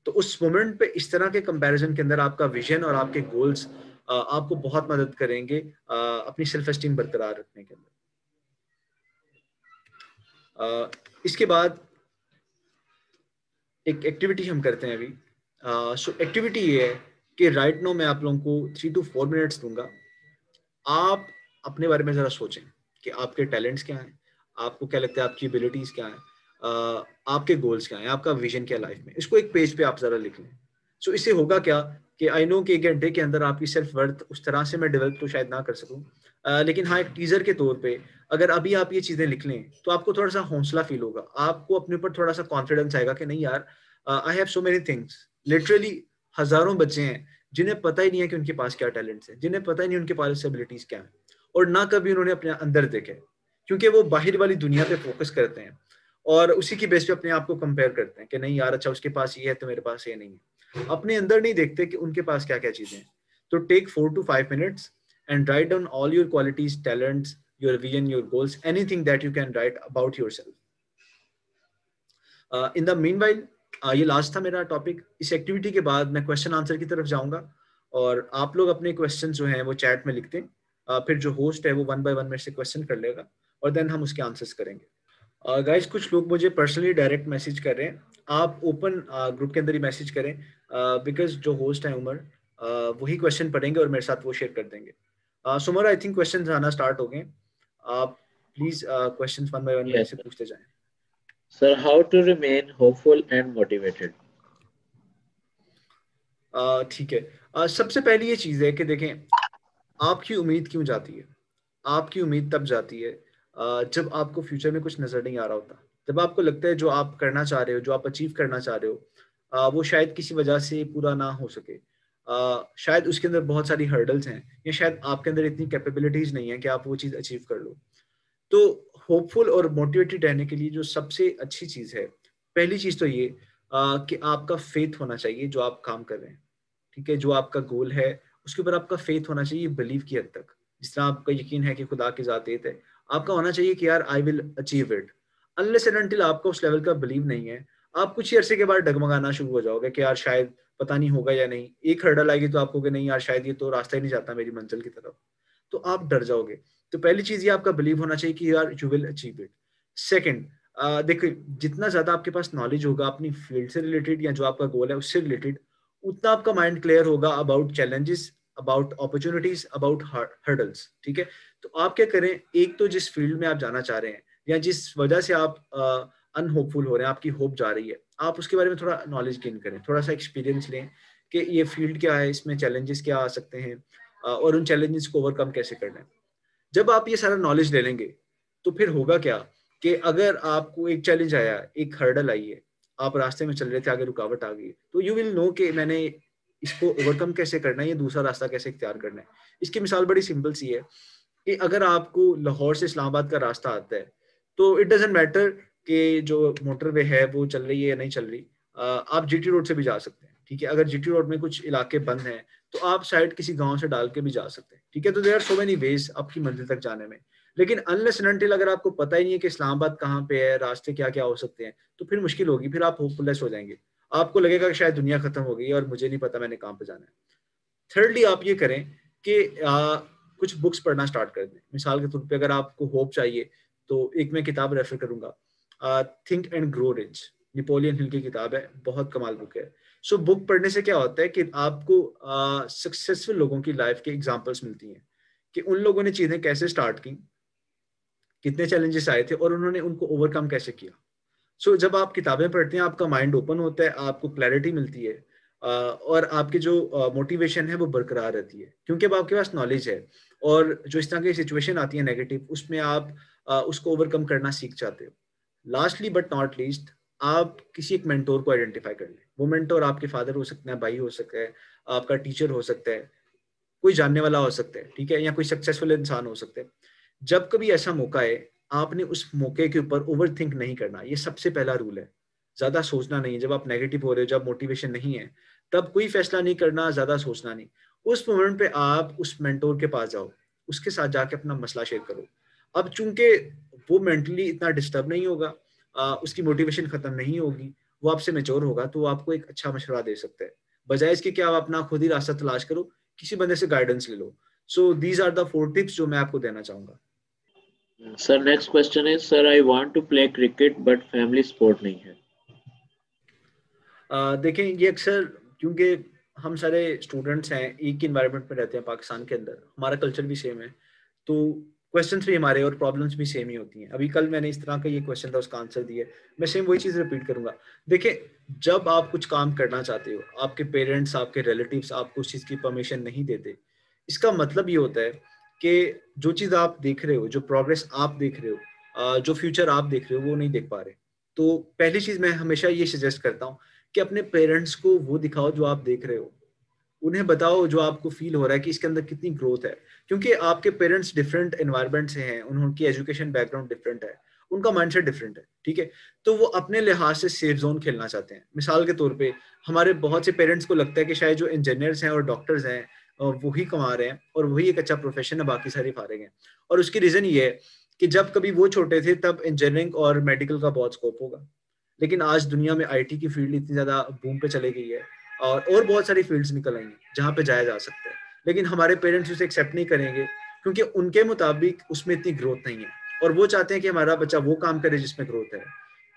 तो उस मोमेंट पे इस तरह के कंपैरिजन के अंदर आपका विजन और आपके गोल्स आपको बहुत मदद करेंगे अपनी सेल्फ एस्टीम बरकरार रखने के अंदर। इसके बाद एक एक्टिविटी हम करते हैं अभी। सो एक्टिविटी ये है कि राइट नाउ मैं आप लोगों को 3 to 4 मिनट्स दूंगा। आप अपने बारे में जरा सोचें कि आपके टैलेंट्स क्या हैं, आपको क्या लगता है आपकी एबिलिटीज क्या हैं, आपके गोल्स क्या हैं, आपका विजन क्या लाइफ में। इसको एक पेज पे आप जरा लिख लें। सो इससे होगा क्या कि आई नो कि 1 घंटे के अंदर आपकी सेल्फ वर्थ उस तरह से मैं डेवलप तो शायद ना कर सकूं, लेकिन हाँ एक टीजर के तौर पे अगर अभी आप ये चीजें लिख लें तो आपको थोड़ा सा हौसला फील होगा, आपको अपने ऊपर थोड़ा सा कॉन्फिडेंस आएगा कि नहीं यार, I have so many things. Literally हजारों बच्चे हैं जिन्हें पता ही नहीं है कि उनके पास क्या टैलेंट्स है, जिन्हें पता ही नहीं उनके पास एबिलिटीज क्या है, और ना कभी उन्होंने अपने अंदर देखे, क्योंकि वो बाहर वाली दुनिया पे फोकस करते हैं और उसी की बेस पे अपने आप को कंपेयर करते हैं कि नहीं यार अच्छा उसके पास ये है तो मेरे पास ये नहीं है। अपने अंदर नहीं देखते कि उनके पास क्या क्या चीजें हैं। तो take 4 to 5 minutes and write down all your qualities, talents, your vision, your goals, anything that you can write about yourself. In the meanwhile, ये लास्ट था मेरा टॉपिक। इस एक्टिविटी के बाद मैं क्वेश्चन आंसर की तरफ जाऊंगा और आप लोग अपने क्वेश्चन जो हैं वो चैट में लिखते हैं, फिर जो होस्ट है वो 1 by 1 मेरे से क्वेश्चन कर लेगा और देन हम उसके आंसर्स करेंगे। गाइस कुछ लोग मुझे पर्सनली डायरेक्ट मैसेज कर रहे हैं, आप ओपन ग्रुप के अंदर ही मैसेज करें, बिकॉज जो होस्ट है उमर वही क्वेश्चन पढ़ेंगे और मेरे साथ वो शेयर कर देंगे। सुमर आई थिंक क्वेश्चन आना स्टार्ट हो गए, आप प्लीज क्वेश्चन 1 by 1 मेरे से पूछते जाएं। Sir, how to remain hopeful and motivated? ठीक है, सबसे पहली ये चीज है कि देखें आपकी उम्मीद क्यों जाती है। आपकी उम्मीद तब जाती है जब आपको फ्यूचर में कुछ नजर नहीं आ रहा होता, जब आपको लगता है जो आप करना चाह रहे हो, जो आप अचीव करना चाह रहे हो, वो शायद किसी वजह से पूरा ना हो सके, शायद उसके अंदर बहुत सारी हर्डल्स हैं या शायद आपके अंदर इतनी कैपेबिलिटीज नहीं है कि आप वो चीज़ अचीव कर लो। तो होपफुल और मोटिवेटेड रहने के लिए जो सबसे अच्छी चीज़ है, पहली चीज़ तो ये कि आपका फेथ होना चाहिए जो आप काम कर रहे हैं। ठीक है, जो आपका गोल है उसके ऊपर आपका फेथ होना चाहिए, बिलीव की हद तक। जिस तरह आपका यकीन है कि खुदा की जात एक है, आपका होना चाहिए कि यार I will achieve it. Unless and until आपका उस लेवल का बिलीव नहीं है, आप कुछ ही अरसे के बाद डगमगाना शुरू हो जाओगे कि यार शायद पता नहीं होगा या नहीं। एक हर्डल आएगी तो आपको कि नहीं यार शायद ये तो रास्ता ही नहीं जाता मेरी मंजिल की तरफ, तो आप डर जाओगे। तो पहली चीज ये आपका बिलीव होना चाहिए कि यार you will achieve it. Second, देखिए जितना ज्यादा आपके पास नॉलेज होगा अपनी फील्ड से रिलेटेड या जो आपका गोल है उससे रिलेटेड, उतना आपका माइंड क्लियर होगा about challenges, about opportunities, about hurdles. ठीक है, तो आप क्या करें, एक तो जिस फील्ड में आप जाना चाह रहे हैं या जिस वजह से आप अनहोपफुल हो रहे हैं, आपकी होप जा रही है, आप उसके बारे में थोड़ा नॉलेज गेन करें, थोड़ा सा एक्सपीरियंस लें कि ये फील्ड क्या है, इसमें चैलेंजेस क्या आ सकते हैं, और उन चैलेंजेस को ओवरकम कैसे करना है। जब आप ये सारा नॉलेज ले लेंगे तो फिर होगा क्या कि अगर आपको एक चैलेंज आया, एक हर्डल आई है, आप रास्ते में चल रहे थे, आगे रुकावट आ गई, तो यू विल नो कि मैंने इसको ओवरकम कैसे करना है, ये दूसरा रास्ता कैसे इख्तियार करना है। इसकी मिसाल बड़ी सिंपल सी है कि अगर आपको लाहौर से इस्लामाबाद का रास्ता आता है, तो इट डजेंट मैटर कि जो मोटरवे है वो चल रही है या नहीं चल रही, आप जीटी रोड से भी जा सकते हैं। ठीक है, अगर जीटी रोड में कुछ इलाके बंद हैं तो आप शायद किसी गांव से डाल के भी जा सकते हैं। ठीक है, तो there are so many ways आपकी मंजिल तक जाने में। लेकिन अनलेस एंड अनटिल अगर आपको पता ही नहीं है कि इस्लामाबाद कहाँ पे है, रास्ते क्या क्या हो सकते हैं, तो फिर मुश्किल होगी, फिर आप होपलेस हो जाएंगे, आपको लगेगा कि शायद दुनिया खत्म हो गई और मुझे नहीं पता मैंने कहाँ पे जाना है। थर्डली आप ये करें कि कुछ बुक्स पढ़ना स्टार्ट कर दें। मिसाल के तौर पे अगर आपको होप चाहिए तो एक मैं किताब रेफर करूंगा, think and grow rich, Napoleon Hill की किताब है, बहुत कमाल बुक है। सो बुक पढ़ने से क्या होता है कि आपको सक्सेसफुल लोगों की लाइफ के एग्जांपल्स मिलती हैं कि उन लोगों ने चीजें कैसे स्टार्ट की, कितने चैलेंजेस आए थे और उन्होंने उनको ओवरकम कैसे किया। सो जब आप किताबें पढ़ते हैं आपका माइंड ओपन होता है, आपको क्लैरिटी मिलती है, और आपकी जो मोटिवेशन है वो बरकरार रहती है, क्योंकि अब आपके पास नॉलेज है। और जो इस तरह की सिचुएशन आती है नेगेटिव, उसमें आप उसको ओवरकम करना सीख जाते हो। लास्टली बट नॉट लीस्ट, आप किसी एक मेंटोर को आइडेंटिफाई कर लें। वो मेंटोर आपके फादर हो सकते हैं, भाई हो सकता है, आपका टीचर हो सकता है, कोई जानने वाला हो सकता है, ठीक है, या कोई सक्सेसफुल इंसान हो सकता है। जब कभी ऐसा मौका है, आपने उस मौके के ऊपर ओवर थिंक नहीं करना, ये सबसे पहला रूल है। ज्यादा सोचना नहीं है, जब आप नेगेटिव हो रहे हो, जब मोटिवेशन नहीं है, तब कोई फैसला नहीं करना, ज्यादा सोचना नहीं। उस मोमेंट पे आप उस मेंटोर के पास जाओ, उसके साथ जाके अपना मसला शेयर करो। अब चूंकि वो मेंटली इतना डिस्टर्ब नहीं होगा, उसकी मोटिवेशन खत्म नहीं होगी, वो आपसे मेच्योर होगा, तो वो आपको एक अच्छा मशवरा दे सकता है, बजाय इसके कि आप अपना खुद ही रास्ता तलाश करो, किसी बंदे से गाइडेंस ले लो। So these are the 4 tips जो मैं आपको देना चाहूंगा। Sir next question is, sir I want to play cricket but family support नहीं है। देखें ये अक्सर, क्योंकि हम सारे स्टूडेंट्स हैं, एक ही इन्वायरमेंट में रहते हैं पाकिस्तान के अंदर, हमारा कल्चर भी सेम है, तो क्वेश्चंस भी हमारे और प्रॉब्लम्स भी सेम ही होती हैं। अभी कल मैंने इस तरह का ये क्वेश्चन था, उसका आंसर दिया, मैं सेम वही चीज़ रिपीट करूंगा। देखिए, जब आप कुछ काम करना चाहते हो, आपके पेरेंट्स, आपके रिलेटिव्स आपको उस चीज़ की परमिशन नहीं देते, इसका मतलब ये होता है कि जो चीज़ आप देख रहे हो, जो प्रोग्रेस आप देख रहे हो, जो फ्यूचर आप देख रहे हो, वो नहीं देख पा रहे। तो पहली चीज़ मैं हमेशा ये सजेस्ट करता हूँ कि अपने पेरेंट्स को वो दिखाओ जो आप देख रहे हो, उन्हें बताओ जो आपको फील हो रहा है कि इसके अंदर कितनी ग्रोथ है। क्योंकि आपके पेरेंट्स डिफरेंट एनवायरनमेंट से हैं, उनकी एजुकेशन बैकग्राउंड डिफरेंट है, उनका माइंडसेट डिफरेंट है, ठीक है, तो वो अपने लिहाज से सेफ जोन खेलना चाहते हैं। मिसाल के तौर पे हमारे बहुत से पेरेंट्स को लगता है कि शायद जो इंजीनियर्स हैं और डॉक्टर्स हैं वही कमा रहे हैं और वही एक अच्छा प्रोफेशन है, बाकी सारे फारिग हैं। और उसकी रीजन ये है कि जब कभी वो छोटे थे तब इंजीनियरिंग और मेडिकल का बहुत स्कोप होगा, लेकिन आज दुनिया में आईटी की फील्ड इतनी ज्यादा बूम पे चली गई है, और बहुत सारी फील्ड्स निकल आएंगी जहाँ पे जाया जा सकता है, लेकिन हमारे पेरेंट्स उसे एक्सेप्ट नहीं करेंगे क्योंकि उनके मुताबिक उसमें इतनी ग्रोथ नहीं है, और वो चाहते हैं कि हमारा बच्चा वो काम करे जिसमें ग्रोथ है।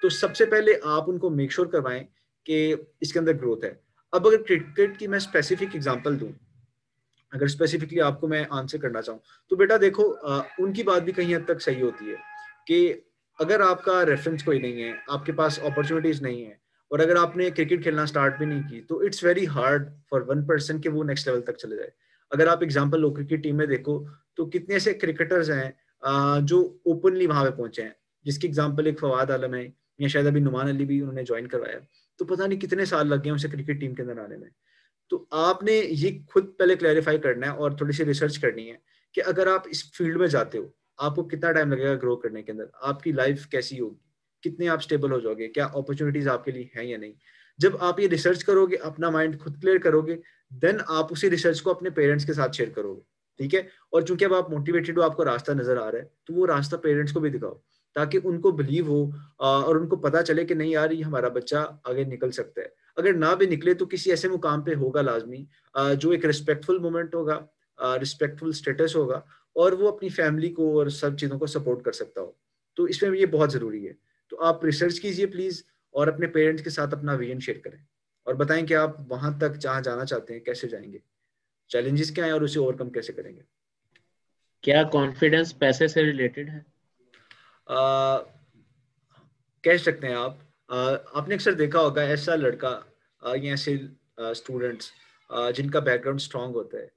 तो सबसे पहले आप उनको मेक श्योर करवाएं कि इसके अंदर ग्रोथ है। अब अगर क्रिकेट की मैं स्पेसिफिक एग्जांपल दूं, अगर स्पेसिफिकली आपको मैं आंसर करना चाहूँ, तो बेटा देखो, उनकी बात भी कहीं हद तक सही होती है कि अगर आपका रेफरेंस कोई नहीं है, आपके पास अपॉर्चुनिटीज नहीं है, और अगर आपने क्रिकेट खेलना स्टार्ट भी नहीं की, तो it's very hard for one person कि वो नेक्स्ट लेवल तक चले जाए। अगर आप एग्जाम्पल लो क्रिकेट टीम में देखो, तो कितने ऐसे क्रिकेटर्स हैं जो ओपनली वहां पे पहुंचे हैं, जिसकी एग्जाम्पल एक फवाद आलम है, या शायद अभी नुमान अली भी उन्होंने ज्वाइन करवाया, तो पता नहीं कितने साल लग गए उसे क्रिकेट टीम के अंदर आने में। तो आपने ये खुद पहले क्लैरिफाई करना है और थोड़ी सी रिसर्च करनी है कि अगर आप इस फील्ड में जाते हो, आपको कितना टाइम लगेगा ग्रो करने के अंदर, आपकी लाइफ कैसी होगी, कितने आप स्टेबल हो जाओगे, क्या अपॉर्चुनिटीज आपके लिए हैं या नहीं। जब आप ये रिसर्च करोगे, अपना माइंड खुद क्लियर करोगे, देन आप उसी रिसर्च को अपने पेरेंट्स के साथ शेयर करोगे, ठीक है। और चूंकि अब आप मोटिवेटेड हो, आपको रास्ता नजर आ रहा है, तो वो रास्ता पेरेंट्स को भी दिखाओ, ताकि उनको बिलीव हो, और उनको पता चले कि नहीं यार, ये हमारा बच्चा आगे निकल सकता है। अगर ना भी निकले तो किसी ऐसे मुकाम पे होगा लाजमी, जो एक रिस्पेक्टफुल मोमेंट होगा, रिस्पेक्टफुल स्टेटस होगा, और वो अपनी फैमिली को और सब चीज़ों को सपोर्ट कर सकता हो। तो इसमें ये बहुत ज़रूरी है। तो आप रिसर्च कीजिए प्लीज़, और अपने पेरेंट्स के साथ अपना विजन शेयर करें और बताएं कि आप वहां तक जहाँ जाना चाहते हैं कैसे जाएंगे, चैलेंजेस क्या है और उसे ओवरकम कैसे करेंगे। क्या कॉन्फिडेंस पैसे से रिलेटेड है? कह सकते हैं आप। आपने अक्सर देखा होगा ऐसा लड़का या ऐसे स्टूडेंट्स जिनका बैकग्राउंड स्ट्रांग होता है,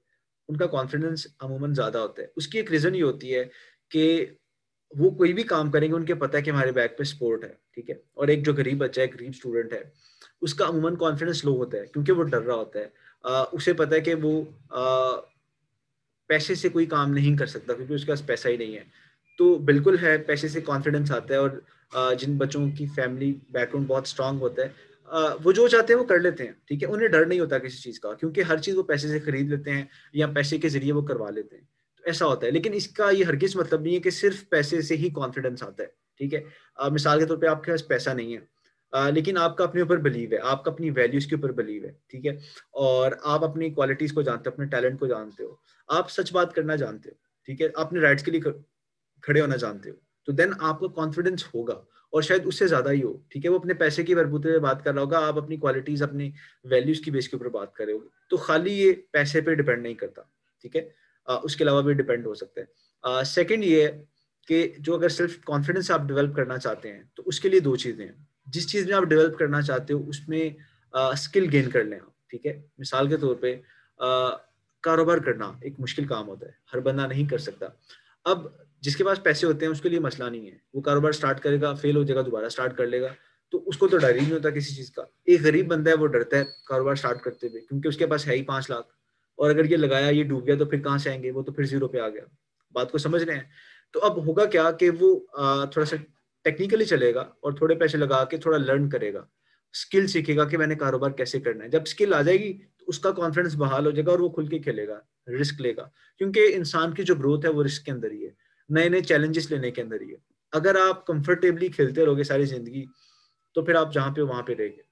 उनका कॉन्फिडेंस अमूमन ज़्यादा होता है। उसकी एक रीज़न ये होती है कि वो कोई भी काम करेंगे उनके पता है कि हमारे बैक पे सपोर्ट है, ठीक है। और एक जो गरीब बच्चा है, गरीब स्टूडेंट है, उसका अमूमन कॉन्फिडेंस लो होता है क्योंकि वो डर रहा होता है। उसे पता है कि वो पैसे से कोई काम नहीं कर सकता क्योंकि उसके पास पैसा ही नहीं है। तो बिल्कुल है, पैसे से कॉन्फिडेंस आता है। और जिन बच्चों की फैमिली बैकग्राउंड बहुत स्ट्रांग होता है, वो जो चाहते हैं वो कर लेते हैं, ठीक है। उन्हें डर नहीं होता किसी चीज़ का क्योंकि हर चीज़ वो पैसे से खरीद लेते हैं या पैसे के जरिए वो करवा लेते हैं। तो ऐसा होता है, लेकिन इसका ये हरगिज मतलब नहीं है कि सिर्फ पैसे से ही कॉन्फिडेंस आता है, ठीक है। मिसाल के तौर पर आपके पास पैसा नहीं है, लेकिन आपका अपने ऊपर बिलीव है, आपका अपनी वैल्यूज के ऊपर बिलीव है, ठीक है। और आप अपनी क्वालिटीज को जानते हो, अपने टैलेंट को जानते हो, आप सच बात करना जानते हो, ठीक है, अपने राइट्स के लिए खड़े होना जानते हो, तो देन आपका कॉन्फिडेंस होगा। और शायद उससे ज्यादा ही हो, ठीक है। वो अपने पैसे की बलबूते पे बात कर रहा होगा, आप अपनी क्वालिटीज, अपनी वैल्यूज की बेस के ऊपर बात कर रहे हो। तो खाली ये पैसे पे डिपेंड नहीं करता, ठीक है। उसके अलावा भी डिपेंड हो सकता है। सेकंड ये है कि जो अगर सेल्फ कॉन्फिडेंस आप डेवलप करना चाहते हैं तो उसके लिए दो चीजें हैं। जिस चीज में आप डेवलप करना चाहते हो उसमें स्किल गेन कर लें आप, ठीक है। मिसाल के तौर पे कारोबार करना एक मुश्किल काम होता है, हर बंदा नहीं कर सकता। अब जिसके पास पैसे होते हैं उसके लिए मसला नहीं है, वो कारोबार स्टार्ट करेगा, फेल हो जाएगा, दोबारा स्टार्ट कर लेगा, तो उसको तो डर ही नहीं होता किसी चीज का। एक गरीब बंदा है वो डरता है कारोबार स्टार्ट करते हुए क्योंकि उसके पास है ही 5 लाख, और अगर ये लगाया ये डूब गया तो फिर कहाँ से आएंगे, वो तो फिर जीरो पे आ गया। बात को समझ रहे हैं? तो अब होगा क्या कि वो थोड़ा सा टेक्निकली चलेगा और थोड़े पैसे लगा के थोड़ा लर्न करेगा, स्किल सीखेगा कि मैंने कारोबार कैसे करना है। जब स्किल आ जाएगी तो उसका कॉन्फिडेंस बहाल हो जाएगा और वो खुल के खेलेगा, रिस्क लेगा, क्योंकि इंसान की जो ग्रोथ है वो रिस्क के अंदर ही है, नए नए चैलेंजेस लेने के अंदर ही है। अगर आप कंफर्टेबली खेलते रहोगे सारी जिंदगी तो फिर आप जहाँ पे वहां पे रहेंगे।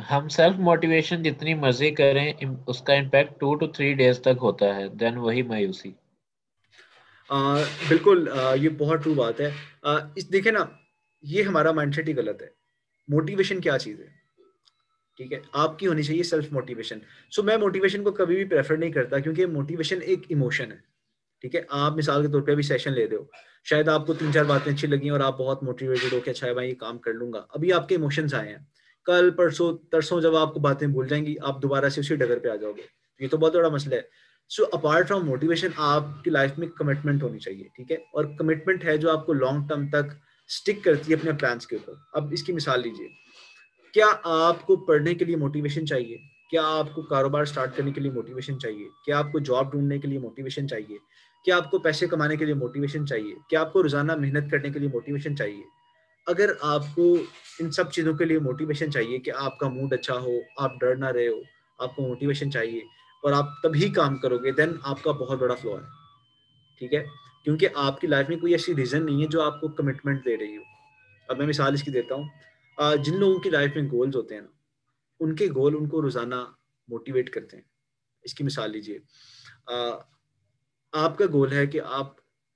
हम सेल्फ मोटिवेशन जितनी मर्जी करें, उसका इम्पैक्ट 2 to 3 days तक होता है, देन वही मायूसी। बिल्कुल, ये बहुत ट्रू बात है। इस देखे ना, ये हमारा माइंडसेट ही गलत है। मोटिवेशन क्या चीज है, ठीक है, आपकी होनी चाहिए सेल्फ मोटिवेशन। सो मैं मोटिवेशन को कभी भी प्रेफर नहीं करता क्योंकि मोटिवेशन एक इमोशन है, ठीक है। आप मिसाल के तौर पे अभी सेशन ले रहे हो, शायद आपको 3-4 बातें अच्छी लगी और आप बहुत मोटिवेटेड हो कि अच्छा भाई ये काम कर लूंगा, अभी आपके इमोशंस आए हैं। कल परसों तरसों जब आपको बातें भूल जाएंगी, आप दोबारा से उसी डगर पे आ जाओगे, ये तो बहुत बड़ा मसला है। सो अपार्ट फ्रॉम मोटिवेशन आपकी लाइफ में कमिटमेंट होनी चाहिए, ठीक है। और कमिटमेंट है जो आपको लॉन्ग टर्म तक स्टिक करती है अपने प्लान्स के ऊपर। अब इसकी मिसाल लीजिए, क्या आपको पढ़ने के लिए मोटिवेशन चाहिए? क्या आपको कारोबार स्टार्ट करने के लिए मोटिवेशन चाहिए? क्या आपको जॉब ढूंढने के लिए मोटिवेशन चाहिए? क्या आपको पैसे कमाने के लिए मोटिवेशन चाहिए? क्या आपको रोजाना मेहनत करने के लिए मोटिवेशन चाहिए? अगर आपको इन सब चीजों के लिए मोटिवेशन चाहिए कि आपका मूड अच्छा हो, आप डर ना रहे हो, आपको मोटिवेशन चाहिए और आप तभी काम करोगे, देन आपका बहुत बड़ा फ्लॉ है, ठीक है। क्योंकि आपकी लाइफ में कोई ऐसी रीजन नहीं है जो आपको कमिटमेंट दे रही हो। अब मैं मिसाल इसकी देता हूँ। जिन लोगों की लाइफ में गोल्स होते हैं ना, उनके गोल उनको रोजाना मोटिवेट करते हैं। इसकी मिसाल लीजिए, आपका गोल है कि आप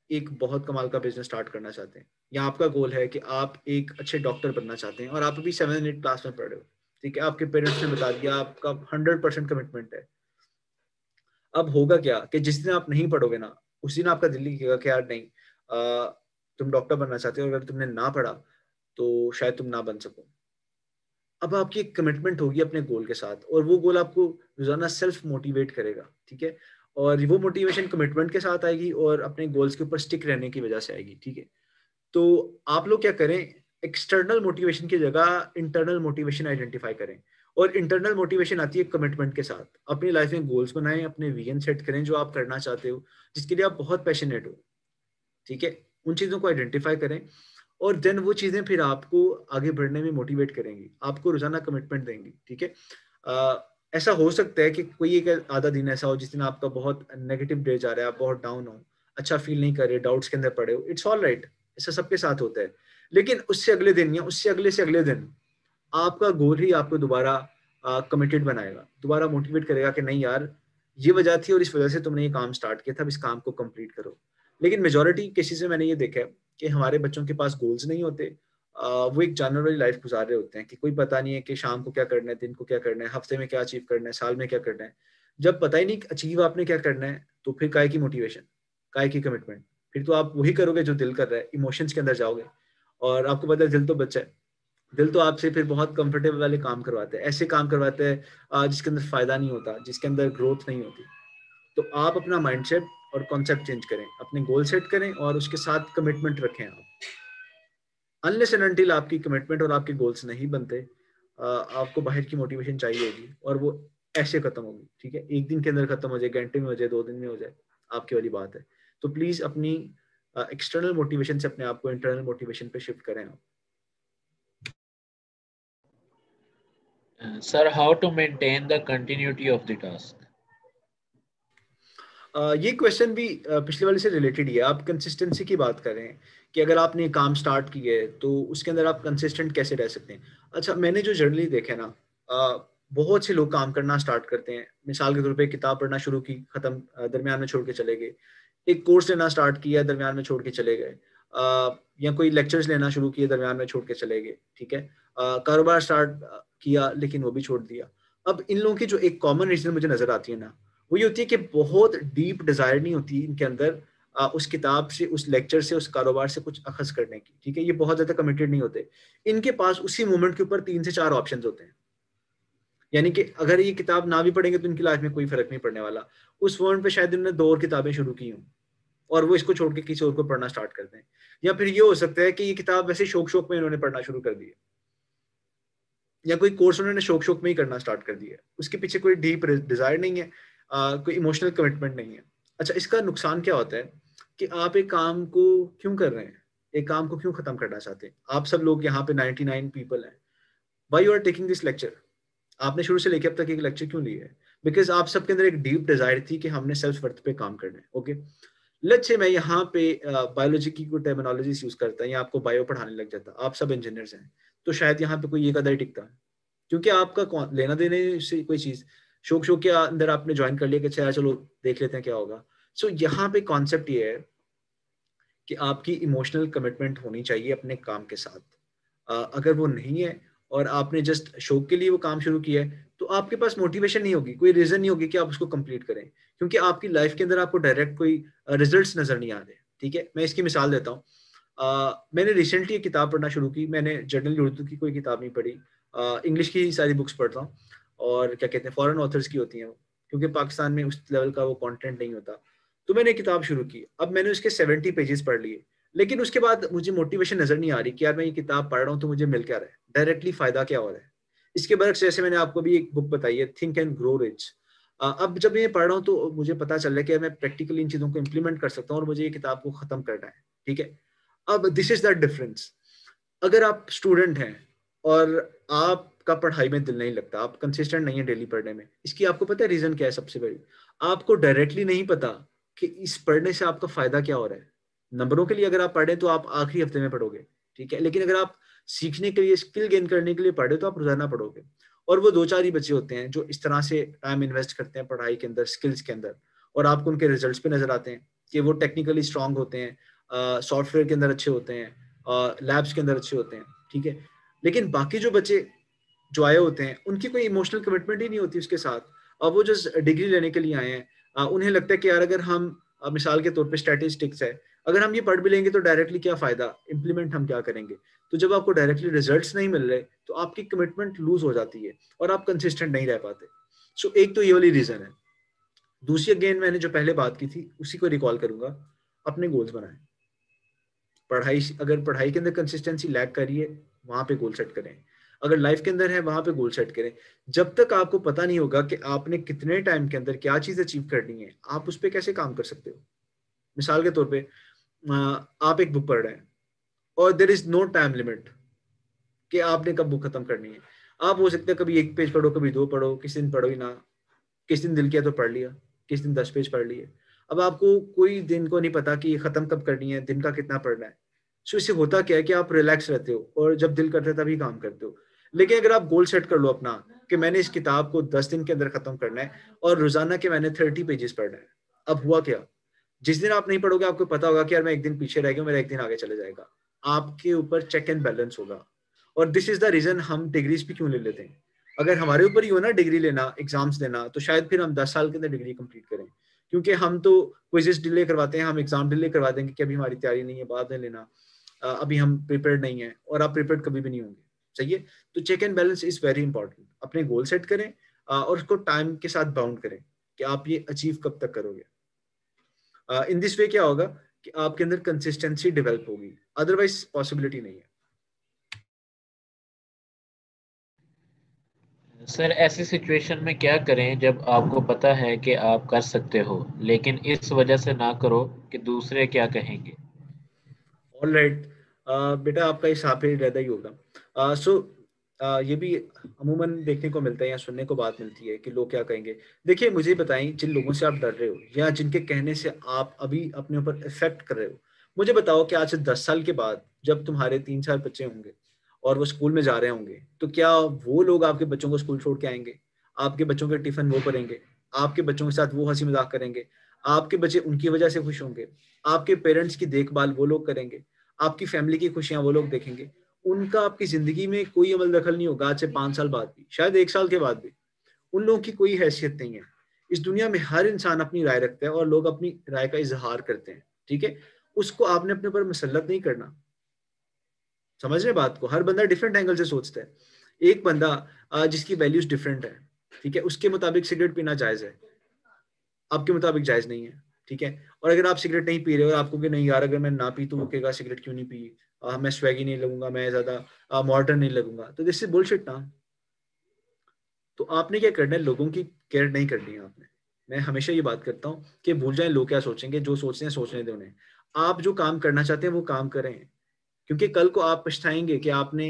एक बहुत कमाल का बिजनेस स्टार्ट करना चाहते हैं, या आपका गोल है कि आप एक अच्छे डॉक्टर बनना चाहते हैं और आप अभी 7-8 क्लास में पढ़ रहे हो, ठीक है। आपके पेरेंट्स ने बता दिया, आपका 100% कमिटमेंट है। अब होगा क्या कि जिस दिन आप नहीं पढ़ोगे ना, उस दिन आपका दिल कहेगा कि यार नहीं, तुम डॉक्टर बनना चाहते हो, अगर तुमने ना पढ़ा तो शायद तुम ना बन सको। अब आपकी एक कमिटमेंट होगी अपने गोल के साथ और वो गोल आपको रोजाना सेल्फ मोटिवेट करेगा, ठीक है। और वो मोटिवेशन कमिटमेंट के साथ आएगी और अपने गोल्स के ऊपर स्टिक रहने की वजह से आएगी, ठीक है। तो आप लोग क्या करें, एक्सटर्नल मोटिवेशन की जगह इंटरनल मोटिवेशन आइडेंटिफाई करें। और इंटरनल मोटिवेशन आती है कमिटमेंट के साथ। अपनी लाइफ में गोल्स बनाएं, अपने विजन सेट करें जो आप करना चाहते हो, जिसके लिए आप बहुत पैशनेट हो, ठीक है। उन चीजों को आइडेंटिफाई करें और देन वो चीजें फिर आपको आगे बढ़ने में मोटिवेट करेंगी, आपको रोजाना कमिटमेंट देंगी, ठीक है। ऐसा हो सकता है कि कोई एक आधा दिन ऐसा हो जिस दिन आपका बहुत नेगेटिव डे जा रहा है, आप बहुत डाउन हो, अच्छा फील नहीं कर रहे, डाउट्स के अंदर पड़े हो, इट्स ऑल राइट, ऐसा सबके साथ होता है। लेकिन उससे अगले दिन या उससे अगले से अगले दिन आपका गोल ही आपको दोबारा कमिटेड बनाएगा, दोबारा मोटिवेट करेगा कि नहीं यार, ये वजह थी और इस वजह से तुमने ये काम स्टार्ट किया था, अब इस काम को कंप्लीट करो। लेकिन मेजोरिटी केसेस में मैंने ये देखा है कि हमारे बच्चों के पास गोल्स नहीं होते, वो एक जानवर वाली लाइफ गुजार रहे होते हैं कि कोई पता नहीं है कि शाम को क्या करना है, दिन को क्या करना है, हफ्ते में क्या अचीव करना है, साल में क्या करना है। जब पता ही नहीं अचीव आपने क्या करना है, तो फिर काय की मोटिवेशन, काय की कमिटमेंट? फिर तो आप वही करोगे जो दिल कर रहा है, इमोशंस के अंदर जाओगे। और आपको पता है दिल तो बच्चा है, दिल तो आपसे फिर बहुत कंफर्टेबल वाले काम करवाते हैं, ऐसे काम करवाते हैं जिसके अंदर फायदा नहीं होता, जिसके अंदर ग्रोथ नहीं होती। तो आप अपना माइंडसेट और कॉन्सेप्ट चेंज करें, अपने गोल सेट करें और उसके साथ कमिटमेंट रखें। आप अनलेस एंड अनटिल आपकी कमिटमेंट और आपके गोल्स नहीं बनते, आपको बाहर की मोटिवेशन चाहिए होगी और वो ऐसे खत्म होगी। ठीक है, एक दिन के अंदर खत्म हो जाए, घंटे में हो जाए, 2 दिन में हो जाए, आपकी वाली बात है। तो प्लीज अपनी एक्सटर्नल मोटिवेशन से अपने आप को इंटरनल मोटिवेशन पे शिफ्ट करें आप। Sir, how to maintain the continuity of the task? ये क्वेश्चन भी पिछले वाले से रिलेटेड ही है। आप कंसिस्टेंसी की बात कर रहे हैं कि अगर आपने काम स्टार्ट किया है तो उसके अंदर आप कंसिस्टेंट कैसे रह सकते हैं। अच्छा, मैंने जो जर्नली देखा है ना, बहुत से लोग काम करना स्टार्ट करते हैं, मिसाल के तौर पे किताब पढ़ना शुरू की, खत्म, दरमियान में छोड़ के चले गए। एक कोर्स लेना स्टार्ट किया, दरमियान में छोड़ के चले गए। या कोई लेक्चर्स लेना शुरू किए, दरमियान में छोड़ के चले गए। ठीक है, कारोबार स्टार्ट किया लेकिन वो भी छोड़ दिया। अब इन लोगों की जो एक कॉमन रीजन मुझे नजर आती है ना, वो ये होती है कि बहुत डीप डिजायर नहीं होती इनके अंदर उस किताब से, उस लेक्चर से, उस कारोबार से कुछ अखज करने की। ठीक है, ये बहुत ज्यादा कमिटेड नहीं होते। इनके पास उसी मोमेंट के ऊपर 3 से 4 ऑप्शंस होते हैं। यानी कि अगर ये किताब ना भी पढ़ेंगे तो इनकी लाइफ में कोई फर्क नहीं पड़ने वाला। उस मोमेंट पे शायद इन्होंने 2 और किताबें शुरू की हूँ और वो इसको छोड़ के किसी और को पढ़ना स्टार्ट कर दें। या फिर ये हो सकता है कि ये किताब वैसे शौक शौक में इन्होंने पढ़ना शुरू कर दी है, या कोई कोर्स उन्होंने शौक शौक में ही करना स्टार्ट कर दिया है, उसके पीछे कोई डीप डिजायर नहीं है, कोई इमोशनल कमिटमेंट नहीं है। अच्छा, इसका नुकसान क्या होता है कि आप एक काम को क्यों कर रहे हैं, एक काम को क्यों खत्म करना चाहते हैं। आप सब लोग यहाँ पे 99 पीपल हैं, why you are taking this lecture? आपने शुरू से लेकर अब तक एक लेक्चर क्यों लिया है? बिकॉज आप सबके अंदर एक डीप डिजायर थी कि हमने सेल्फ वर्थ पे काम करना है। ओके, लेट्स से मैं यहाँ पे बायोलॉजी की कोई टर्मिनोलॉजीज यूज करता या आपको बायो पढ़ाने लग जाता, आप सब इंजीनियर्स हैं, तो शायद यहाँ पे कोई ये कदर टिकता, क्योंकि आपका लेना देने से कोई चीज शौक शौक के अंदर आपने ज्वाइन कर लिया कि अच्छा चलो देख लेते हैं क्या होगा। सो यहाँ पे कॉन्सेप्ट ये है कि आपकी इमोशनल कमिटमेंट होनी चाहिए अपने काम के साथ। अगर वो नहीं है और आपने जस्ट शौक के लिए वो काम शुरू किया है, तो आपके पास मोटिवेशन नहीं होगी, कोई रीजन नहीं होगी कि आप उसको कंप्लीट करें, क्योंकि आपकी लाइफ के अंदर आपको डायरेक्ट कोई रिजल्ट्स नजर नहीं आ रहे। ठीक है, मैं इसकी मिसाल देता हूँ। मैंने रिसेंटली एक किताब पढ़ना शुरू की। मैंने जनरली उर्दू की कोई किताब नहीं पढ़ी, इंग्लिश की सारी बुक्स पढ़ता हूँ, और क्या कहते हैं फॉरेन ऑथर्स की होती हैं वो, क्योंकि पाकिस्तान में उस लेवल का वो कंटेंट नहीं होता। तो मैंने किताब शुरू की, अब मैंने उसके 70 पेजेस पढ़ लिए, लेकिन उसके बाद मुझे मोटिवेशन नजर नहीं आ रही कि यार मैं ये किताब पढ़ रहा हूँ तो मुझे मिल क्या रहा है, डायरेक्टली फायदा क्या हो रहा है। इसके बरक्स जैसे मैंने आपको भी एक बुक बताई है, थिंक एंड ग्रो रिच। अब जब मैं पढ़ रहा हूँ तो मुझे पता चल रहा है कि मैं प्रैक्टिकली इन चीजों को इंप्लीमेंट कर सकता हूँ और मुझे ये किताब को खत्म करना है। ठीक है, अब दिस इज द डिफरेंस। अगर आप स्टूडेंट हैं और आपका पढ़ाई में दिल नहीं लगता, आप कंसिस्टेंट नहीं है डेली पढ़ने में, इसकी आपको पता है रीजन क्या है? सबसे बड़ी, आपको डायरेक्टली नहीं पता कि इस पढ़ने से आपका फायदा क्या हो रहा है। नंबरों के लिए अगर आप पढ़े तो आप आखिरी हफ्ते में पढ़ोगे, ठीक है, लेकिन अगर आप सीखने के लिए, स्किल गेन करने के लिए पढ़े तो आप रोजाना पढ़ोगे। और वो 2-4 ही बच्चे होते हैं जो इस तरह से टाइम इन्वेस्ट करते हैं पढ़ाई के अंदर, स्किल्स के अंदर, और आपको उनके रिजल्ट्स पे नजर आते हैं कि वो टेक्निकली स्ट्रांग होते हैं, सॉफ्टवेयर के अंदर अच्छे होते हैं, लैब्स के अंदर अच्छे होते हैं। ठीक है, लेकिन बाकी जो बच्चे जो आए होते हैं उनकी कोई इमोशनल कमिटमेंट ही नहीं होती उसके साथ। अब वो जो डिग्री लेने के लिए आए हैं, उन्हें लगता है कि यार अगर हम मिसाल के तौर पे स्टैटिस्टिक्स है, अगर हम ये पढ़ भी लेंगे तो डायरेक्टली क्या फायदा, इंप्लीमेंट हम क्या करेंगे। तो जब आपको डायरेक्टली रिजल्ट्स नहीं मिल रहे तो आपकी कमिटमेंट लूज हो जाती है और आप कंसिस्टेंट नहीं रह पाते। सो एक तो ये वाली रीजन है। दूसरी, अगेन मैंने जो पहले बात की थी उसी को रिकॉल करूंगा, अपने गोल्स बनाएं। पढ़ाई, अगर पढ़ाई के अंदर कंसिस्टेंसी लैग करिए, वहां पे गोल सेट करें। अगर लाइफ के अंदर है वहां पे गोल सेट करें। जब तक आपको पता नहीं होगा कि आपने कितने टाइम के अंदर क्या चीज अचीव करनी है, आप उस पर कैसे काम कर सकते हो। मिसाल के तौर पे आप एक बुक पढ़ रहे हैं और there is no time limit कि आपने कब बुक खत्म करनी है। आप हो सकता है कभी 1 पेज पढ़ो, कभी 2 पढ़ो, किसी दिन पढ़ो ही ना, किस दिन दिल किया तो पढ़ लिया, किस दिन 10 पेज पढ़ लिए। अब आपको कोई दिन को नहीं पता कि ये खत्म कब करनी है, दिन का कितना पढ़ना है। सो इससे होता क्या है कि आप रिलैक्स रहते हो और जब दिल करता है तभी काम करते हो। लेकिन अगर आप गोल सेट कर लो अपना कि मैंने इस किताब को 10 दिन के अंदर खत्म करना है और रोजाना के मैंने 30 पेजेस पढ़ना है। अब हुआ क्या, जिस दिन आप नहीं पढ़ोगे आपको पता होगा कि यार मैं एक दिन पीछे रह गया, मेरा एक दिन आगे चले जाएगा। आपके ऊपर चेक एंड बैलेंस होगा। और दिस इज द रीजन हम डिग्रीज भी क्यों ले लेते हैं। अगर हमारे ऊपर ही हो ना डिग्री लेना, एग्जाम्स देना, तो शायद फिर हम 10 साल के अंदर डिग्री कंप्लीट करें। क्योंकि हम तो क्विज़ेस डिले करवाते हैं, हम एग्जाम डिले करवा देंगे कि अभी हमारी तैयारी नहीं है, बाद में लेना, अभी हम प्रिपेयर्ड नहीं है, और आप प्रिपेयर्ड कभी भी नहीं होंगे। सही है। तो check and balance is very important. अपने गोल सेट करें और उसको टाइम के साथ बाउंड करें कि आप ये अचीव कब तक करोगे। इन दिस वे क्या होगा कि आपके अंदर कंसिस्टेंसी डेवलप होगी, अदरवाइज पॉसिबिलिटी नहीं है। सर ऐसी सिचुएशन में क्या करें जब आपको पता है कि आप कर सकते हो लेकिन इस वजह से ना करो कि दूसरे क्या कहेंगे? ऑलराइट, बेटा आपका हिसाब ही रहता ही होगा। सो ये भी अमूमन देखने को मिलता है या सुनने को बात मिलती है कि लोग क्या कहेंगे। देखिए मुझे बताएं, जिन लोगों से आप डर रहे हो या जिनके कहने से आप अभी अपने ऊपर इफेक्ट कर रहे हो, मुझे बताओ कि आज से 10 साल के बाद जब तुम्हारे 3-4 बच्चे होंगे और वो स्कूल में जा रहे होंगे, तो क्या वो लोग आपके बच्चों को स्कूल छोड़ के आएंगे? आपके बच्चों के टिफिन वो करेंगे, आपके बच्चों के साथ वो हंसी मजाक करेंगे, आपके बच्चे उनकी वजह से खुश होंगे, आपके पेरेंट्स की देखभाल वो लोग करेंगे, आपकी फैमिली की खुशियां वो लोग देखेंगे। उनका आपकी जिंदगी में कोई अमल दखल नहीं होगा। आज से 5 साल बाद भी, शायद 1 साल के बाद भी उन लोगों की कोई हैसियत नहीं है। इस दुनिया में हर इंसान अपनी राय रखता है और लोग अपनी राय का इजहार करते हैं, ठीक है। उसको आपने अपने ऊपर मुसल्लत नहीं करना। समझ रहे बात को? हर बंदा डिफरेंट एंगल से सोचता है। एक बंदा जिसकी वैल्यूज डिफरेंट है, ठीक है, उसके मुताबिक सिगरेट पीना जायज है, आपके मुताबिक जायज नहीं है, ठीक है। और अगर आप सिगरेट नहीं पी रहे हो और आपको कि नहीं यार अगर मैं ना पी तो वो कहेगा सिगरेट क्यों नहीं पी, मैं स्वैगी नहीं लगूंगा, मैं ज्यादा मॉडर्न नहीं लगूंगा, तो दिस इज बुलशिट ना। तो आपने क्या करना है, लोगों की केयर नहीं करनी है आपने। मैं हमेशा ये बात करता हूँ कि भूल जाए लोग क्या सोचेंगे, जो सोचते हैं सोचने दें उन्हें। आप जो काम करना चाहते हैं वो काम करें, क्योंकि कल को आप पछताएंगे कि आपने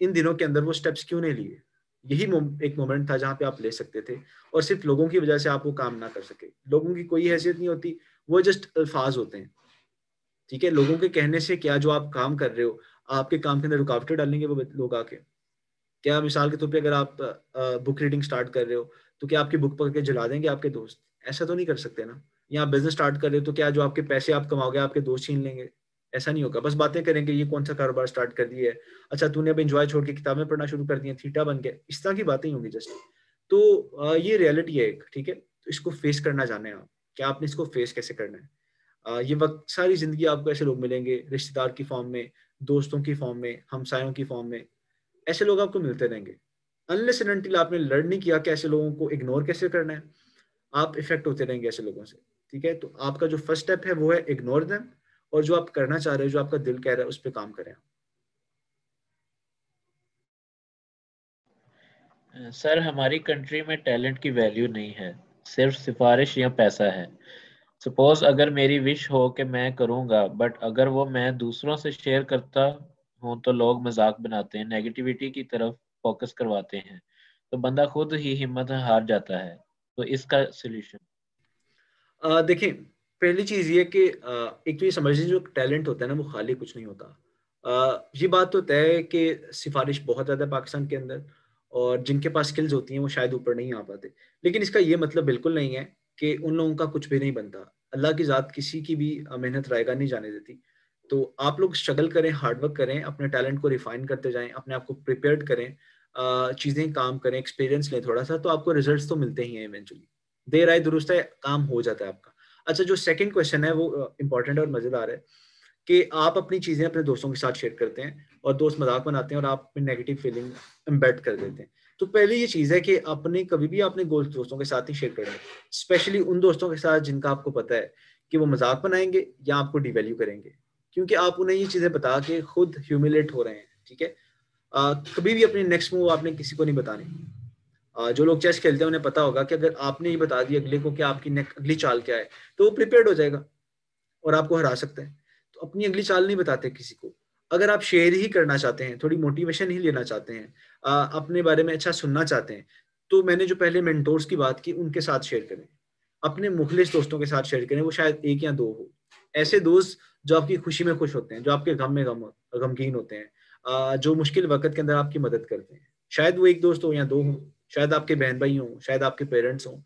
इन दिनों के अंदर वो स्टेप्स क्यों नहीं लिए। यही एक मोमेंट था जहां पे आप ले सकते थे, और सिर्फ लोगों की वजह से आप वो काम ना कर सके। लोगों की कोई हैसियत नहीं होती, वो जस्ट अल्फाज होते हैं, ठीक है। लोगों के कहने से क्या, जो आप काम कर रहे हो आपके काम के अंदर रुकावटें डालेंगे वो लोग आके। क्या मिसाल के तौर पे अगर आप बुक रीडिंग स्टार्ट कर रहे हो तो क्या आपकी बुक पकड़ के जला देंगे आपके दोस्त? ऐसा तो नहीं कर सकते ना। या आप बिजनेस स्टार्ट कर रहे हो तो क्या जो आपके पैसे आप कमाओगे आपके दोस्त छीन लेंगे? ऐसा नहीं होगा। बस बातें करेंगे, ये कौन सा कारोबार स्टार्ट कर दिया है, अच्छा तूने अब एंजॉय छोड़ के किताबें पढ़ना शुरू कर दी है, थीटा बन गया, इस तरह की बातें ही होंगी जस्ट। तो ये रियलिटी है एक, ठीक है। तो इसको फेस करना जाने आप, क्या आपने इसको फेस कैसे करना है। ये वक्त सारी जिंदगी आपको ऐसे लोग मिलेंगे, रिश्तेदार की फॉर्म में, दोस्तों की फॉर्म में, हमसायों की फॉर्म में, ऐसे लोग आपको मिलते रहेंगे। अनलेस एंड अनटिल आपने लर्न नहीं किया कि ऐसे लोगों को इग्नोर कैसे करना है, आप इफेक्ट होते रहेंगे ऐसे लोगों से, ठीक है। तो आपका जो फर्स्ट स्टेप है वो है इग्नोर देम, और जो आप करना चाह रहे हो, जो आपका दिल कह रहा है, उस पर काम करें। सर हमारी कंट्री में टैलेंट की वैल्यू नहीं है, सिर्फ सिफारिश या पैसा है। सपोज अगर मेरी विश हो कि मैं करूंगा बट अगर वो मैं दूसरों से शेयर करता हूं तो लोग मजाक बनाते हैं, नेगेटिविटी की तरफ फोकस करवाते हैं, तो बंदा खुद ही हिम्मत हार जाता है। तो इसका सोल्यूशन? देखिए, पहली चीज ये कि एक तो ये समझ लीजिए जो टैलेंट होता है ना वो खाली कुछ नहीं होता। ये बात तो तय है कि सिफारिश बहुत ज्यादा है पाकिस्तान के अंदर, और जिनके पास स्किल्स होती हैं वो शायद ऊपर नहीं आ पाते। लेकिन इसका ये मतलब बिल्कुल नहीं है कि उन लोगों का कुछ भी नहीं बनता। अल्लाह की जात किसी की भी मेहनत रायगा नहीं जाने देती। तो आप लोग स्ट्रगल करें, हार्डवर्क करें, अपने टैलेंट को रिफाइन करते जाएं, अपने आप को प्रिपेयर्ड करें, चीजें काम करें, एक्सपीरियंस लें थोड़ा सा, तो आपको रिजल्ट्स तो मिलते ही हैं इवेंचुअली। देर आए दुरुस्त है, काम हो जाता है आपका। अच्छा, जो सेकंड क्वेश्चन है वो इंपॉर्टेंट और मजेदार है कि आप अपनी चीजें अपने दोस्तों के साथ शेयर करते हैं और दोस्त मजाक बनाते हैं और आप नेगेटिव फीलिंग एम्बेड कर देते हैं। तो पहले ये चीज है कि अपने कभी भी अपने दोस्तों के साथ ही शेयर करें, स्पेशली उन दोस्तों के साथ जिनका आपको पता है कि वो मजाक बनाएंगे या आपको डिवैल्यू करेंगे, क्योंकि आप उन्हें ये चीजें बता के खुद ह्यूमिलेट हो रहे हैं, ठीक है। कभी भी अपनी नेक्स्ट मूव आपने किसी को नहीं बतानी। जो लोग चेस खेलते हैं उन्हें पता होगा कि अगर आपने ये बता दिया अगले को कि आपकी अगली चाल क्या है, तो वो प्रिपेयर्ड हो जाएगा और आपको हरा सकता है। तो अपनी अगली चाल नहीं बताते किसी को। अगर आप शेयर ही करना चाहते हैं, थोड़ी मोटिवेशन ही लेना चाहते हैं, अपने बारे में अच्छा सुनना चाहते हैं, तो मैंने जो पहले मेंटोर्स की बात की उनके साथ शेयर करें। अपने मुखलिस दोस्तों के साथ शेयर करें, वो शायद एक या दो हो। ऐसे दोस्त जो आपकी खुशी में खुश होते हैं, जो आपके गम में गमगीन होते हैं, जो मुश्किल वक्त के अंदर आपकी मदद करते हैं। शायद वो एक दोस्त हो या दो हो, शायद आपके बहन भाई हों, शायद आपके पेरेंट्स हों,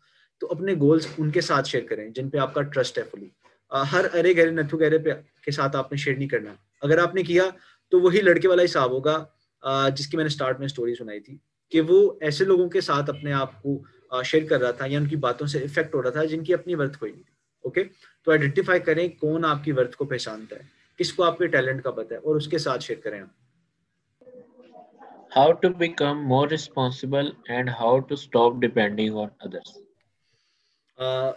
तो अपने गोल्स उनके साथ शेयर करें जिन पे आपका ट्रस्ट है फुली। हर अरे गहरे नथु गहरे पे के साथ आपने शेयर नहीं करना। अगर आपने किया तो वही लड़के वाला हिसाब होगा जिसकी मैंने स्टार्ट में स्टोरी सुनाई थी, कि वो ऐसे लोगों के साथ अपने आप को शेयर कर रहा था या उनकी बातों से इफेक्ट हो रहा था जिनकी अपनी वर्थ कोई नहीं थी। ओके, तो आइडेंटिफाई करें कौन आपकी वर्थ को पहचानता है, किसको आपके टैलेंट का पता है, और उसके साथ शेयर करें आप। How to become more responsible and how to stop depending on others?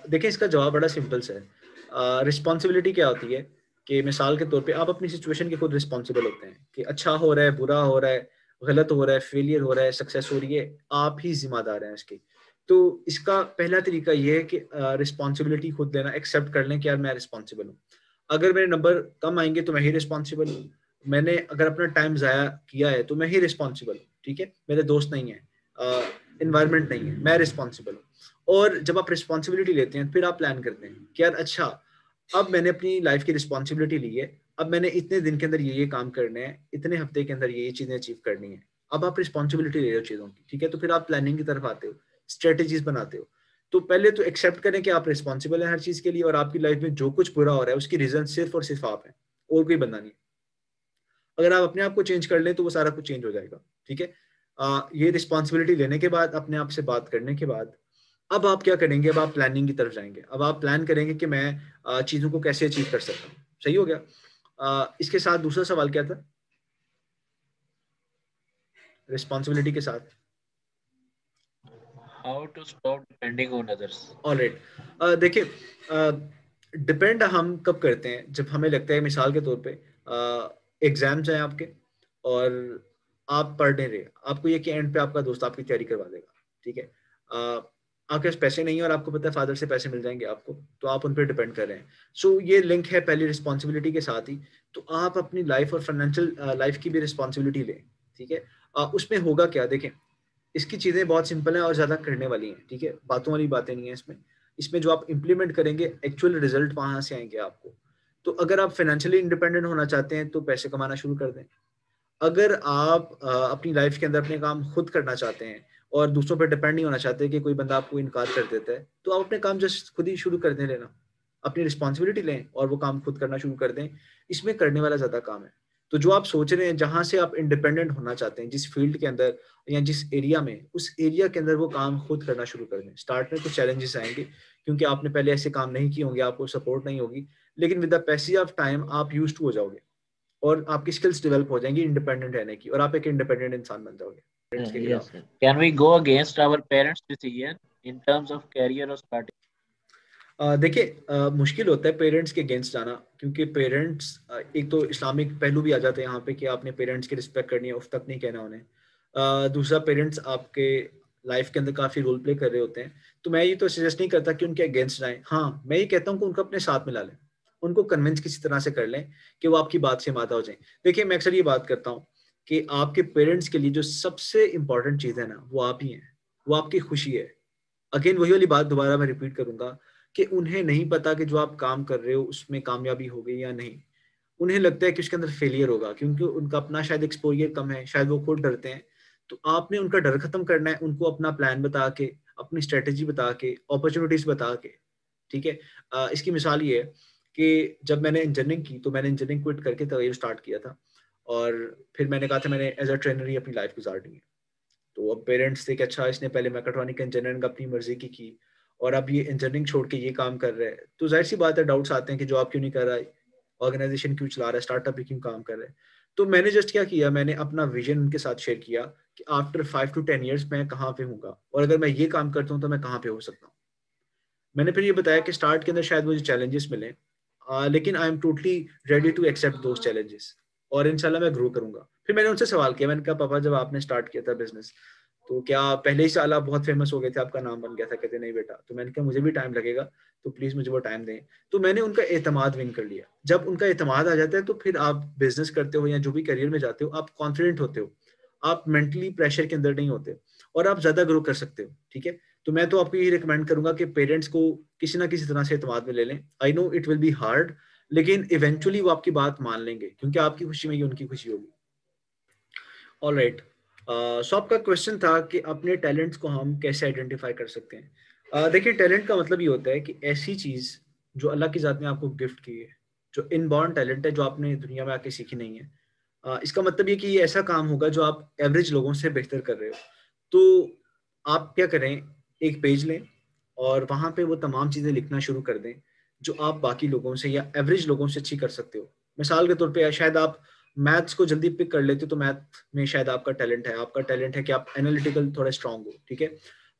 देखिए, इसका जवाब बड़ा सिंपल सा है। रिस्पॉन्सिबिलिटी क्या होती है कि मिसाल के तौर पे आप अपनी सिचुएशन के खुद रिस्पॉन्सिबल होते हैं कि अच्छा हो रहा है, बुरा हो रहा है, गलत हो रहा है, फेलियर हो रहा है, सक्सेस हो रही है, आप ही जिम्मेदार हैं इसकी। तो इसका पहला तरीका ये है कि रिस्पॉन्सिबिलिटी खुद लेना, एक्सेप्ट कर लें कि यार मैं रिस्पॉन्सिबल हूँ। अगर मेरे नंबर कम आएंगे तो मैं ही रिस्पॉन्सिबल हूँ। मैंने अगर अपना टाइम ज़ाया किया है तो मैं ही रिस्पॉन्सिबल हूँ, ठीक है, मेरे दोस्त नहीं है, इन्वायरमेंट नहीं है, मैं रिस्पॉन्सिबल हूँ। और जब आप रिस्पॉन्सिबिलिटी लेते हैं फिर आप प्लान करते हैं कि यार अच्छा, अब मैंने अपनी लाइफ की रिस्पॉन्सिबिलिटी ली है, अब मैंने इतने दिन के अंदर ये काम करने हैं, इतने हफ्ते के अंदर ये चीजें अचीव करनी है। अब आप रिस्पॉन्सिबिलिटी ले रहे हो चीजों की, ठीक है, तो फिर आप प्लानिंग की तरफ आते हो, स्ट्रेटेजीज बनाते हो। तो पहले तो एक्सेप्ट करें कि आप रिस्पॉन्सिबल हैं हर चीज के लिए, और आपकी लाइफ में जो कुछ बुरा हो रहा है उसकी रीजन सिर्फ और सिर्फ आप हैं, और कोई बंदा नहीं। अगर आप अपने आप को चेंज कर लें तो वो सारा कुछ चेंज हो जाएगा, ठीक है। ये रिस्पॉन्सिबिलिटी लेने के बाद, अपने आप से बात करने के बाद, अब आप क्या करेंगे, अब आप प्लानिंग की तरफ जाएंगे। अब आप प्लान करेंगे कि मैं चीजों को कैसे अचीव कर सकता हूँ। सही हो गया। इसके साथ दूसरा सवाल क्या था रिस्पॉन्सिबिलिटी के साथ? How to stop depending on others? Alright, देखिए, डिपेंड हम कब करते हैं, जब हमें लगता है, मिसाल के तौर पे एग्जाम्स हैं आपके और आप पढ़ नहीं रहे, आपको ये कि एंड पे आपका दोस्त आपकी तैयारी करवा देगा, ठीक है। आपके पास पैसे नहीं है और आपको पता है फादर से पैसे मिल जाएंगे आपको, तो आप उन पर डिपेंड कर रहे हैं। सो ये लिंक है पहली रिस्पॉन्सिबिलिटी के साथ ही। तो आप अपनी लाइफ और फाइनेंशियल लाइफ की भी रिस्पॉन्सिबिलिटी लें, ठीक है। उसमें होगा क्या, देखें, इसकी चीजें बहुत सिंपल है और ज्यादा करने वाली हैं, ठीक है, बातों वाली बातें नहीं है इसमें। इसमें जो आप इंप्लीमेंट करेंगे एक्चुअल रिजल्ट वहां से आएंगे आपको। तो अगर आप फाइनेंशियली इंडिपेंडेंट होना चाहते हैं तो पैसे कमाना शुरू कर दें। अगर आप अपनी लाइफ के अंदर अपने काम खुद करना चाहते हैं और दूसरों पर डिपेंड नहीं होना चाहते कि कोई बंदा आपको इनकार कर देता है, तो आप अपने काम जस्ट खुद ही शुरू कर दें लेना, अपनी रिस्पॉन्सिबिलिटी लें और वो काम खुद करना शुरू कर दें। इसमें करने वाला ज्यादा काम है। तो जो आप सोच रहे हैं, जहां से आप इंडिपेंडेंट होना चाहते हैं, जिस फील्ड के अंदर या जिस एरिया में, उस एरिया के अंदर वो काम खुद करना शुरू कर दें। स्टार्ट में कुछ चैलेंजेस आएंगे क्योंकि आपने पहले ऐसे काम नहीं किए होंगे, आपको सपोर्ट नहीं होगी, लेकिन with the passage of time आप यूज्ड टू हो जाओगे और आपकी स्किल्स डेवलप हो जाएंगी इंडिपेंडेंट रहने की, और आप एक इंडिपेंडेंट इंसान बन जाओगे पेरेंट्स के Yes, खिलाफ। sir. Can we go against our parents' decision in terms of career or starting? देखिए, मुश्किल होता है पेरेंट्स के अगेंस्ट जाना, क्योंकि पेरेंट्स, एक तो इस्लामिक पहलू भी आ जाते हैं यहाँ पे कि आपने पेरेंट्स की रिस्पेक्ट करनी है, उफ तक नहीं कहना उन्हें। दूसरा, पेरेंट्स आपके लाइफ के अंदर काफी रोल प्ले कर रहे होते हैं। तो मैं ये तो सजेस्ट नहीं करता कि उनके अगेंस्ट जाएं। हाँ, मैं ये कहता हूँ कि उनको अपने साथ मिला लें, उनको कन्विंस किसी तरह से कर लें कि वो आपकी बात से माता हो जाए। देखिए, मैं अक्सर ये बात करता हूँ कि आपके पेरेंट्स के लिए जो सबसे इंपॉर्टेंट चीज है ना, वो आप ही हैं, वो आपकी खुशी है। अगेन वही वाली बात दोबारा मैं रिपीट करूंगा कि उन्हें नहीं पता कि जो आप काम कर रहे हो उसमें कामयाबी होगी या नहीं। उन्हें लगता है कि उसके अंदर फेलियर होगा, क्योंकि उनका अपना शायद एक्सपोजर कम है, शायद वो खुद डरते हैं। तो आपने उनका डर खत्म करना है, उनको अपना प्लान बता के, अपनी स्ट्रेटेजी बता के, अपॉर्चुनिटीज बता के, ठीक है। इसकी मिसाल ये है कि जब मैंने इंजीनियरिंग की तो मैंने इंजीनियरिंग क्विट करके करियर स्टार्ट किया था, और फिर मैंने कहा था मैंने एज अ ट्रेनर ही अपनी लाइफ गुजारनी है। तो अब पेरेंट्स थे कि अच्छा, इसने पहले मैकेट्रॉनिक इंजीनियरिंग अपनी मर्जी की और अब ये इंजीनियरिंग छोड़ के ये काम कर रहा है, तो जाहिर सी बात है डाउट्स आते हैं कि जॉब क्यों नहीं कर रहा है, ऑर्गेनाइजेशन क्यों चला रहा है, स्टार्टअप पे क्यों काम कर रहा है। तो मैंने जस्ट क्या किया, मैंने अपना विजन उनके साथ शेयर किया कि आफ्टर 5 to 10 ईयर्स मैं कहाँ पे हूँगा, और अगर मैं ये काम करता हूँ तो मैं कहाँ पे हो सकता हूँ। मैंने फिर ये बताया कि स्टार्ट के अंदर शायद मुझे चैलेंजेस मिले, लेकिन I am totally ready to accept those challenges, और इंशाल्लाह मैं ग्रो करूंगा। फिर मैंने उनसे सवाल किया, मैंने कहा पापा, जब आपने स्टार्ट किया था बिजनेस, तो क्या पहले ही साल आप बहुत फेमस हो गए थे, आपका नाम बन गया था? कहते नहीं बेटा। तो मैंने कहा मुझे भी टाइम लगेगा, तो प्लीज मुझे वो टाइम दें। तो मैंने उनका एतमाद विन कर लिया। जब उनका एतमाद आ जाता है तो फिर आप बिजनेस करते हो या जो भी करियर में जाते हो, आप कॉन्फिडेंट होते हो, आप मेंटली प्रेशर के अंदर नहीं होते, और आप ज्यादा ग्रो कर सकते हो, ठीक है। तो मैं तो आपको यही रिकमेंड करूंगा कि पेरेंट्स को किसी ना किसी तरह से एतमाद में ले लें। I know it will be hard, लेकिन इवेंचुअली वो आपकी बात मान लेंगे, क्योंकि आपकी खुशी में ही उनकी खुशी होगी। ऑलराइट, सो आपका क्वेश्चन था कि अपने टैलेंट्स को हम कैसे आइडेंटिफाई कर सकते हैं। देखिए, टैलेंट का मतलब ये होता है कि ऐसी चीज जो अल्लाह की जात ने आपको गिफ्ट की है, जो इनबॉर्न टैलेंट है, जो आपने दुनिया में आके सीखी नहीं है। इसका मतलब ये कि ये ऐसा काम होगा जो आप एवरेज लोगों से बेहतर कर रहे हो। तो आप क्या करें, एक पेज लें और वहां पे वो तमाम चीजें लिखना शुरू कर दें जो आप बाकी लोगों से या एवरेज लोगों से अच्छी कर सकते हो। मिसाल के तौर पे शायद आप मैथ्स को जल्दी पिक कर लेते हो, तो मैथ में शायद आपका टैलेंट है। आपका टैलेंट है कि आप एनालिटिकल थोड़ा स्ट्रांग हो, ठीक है।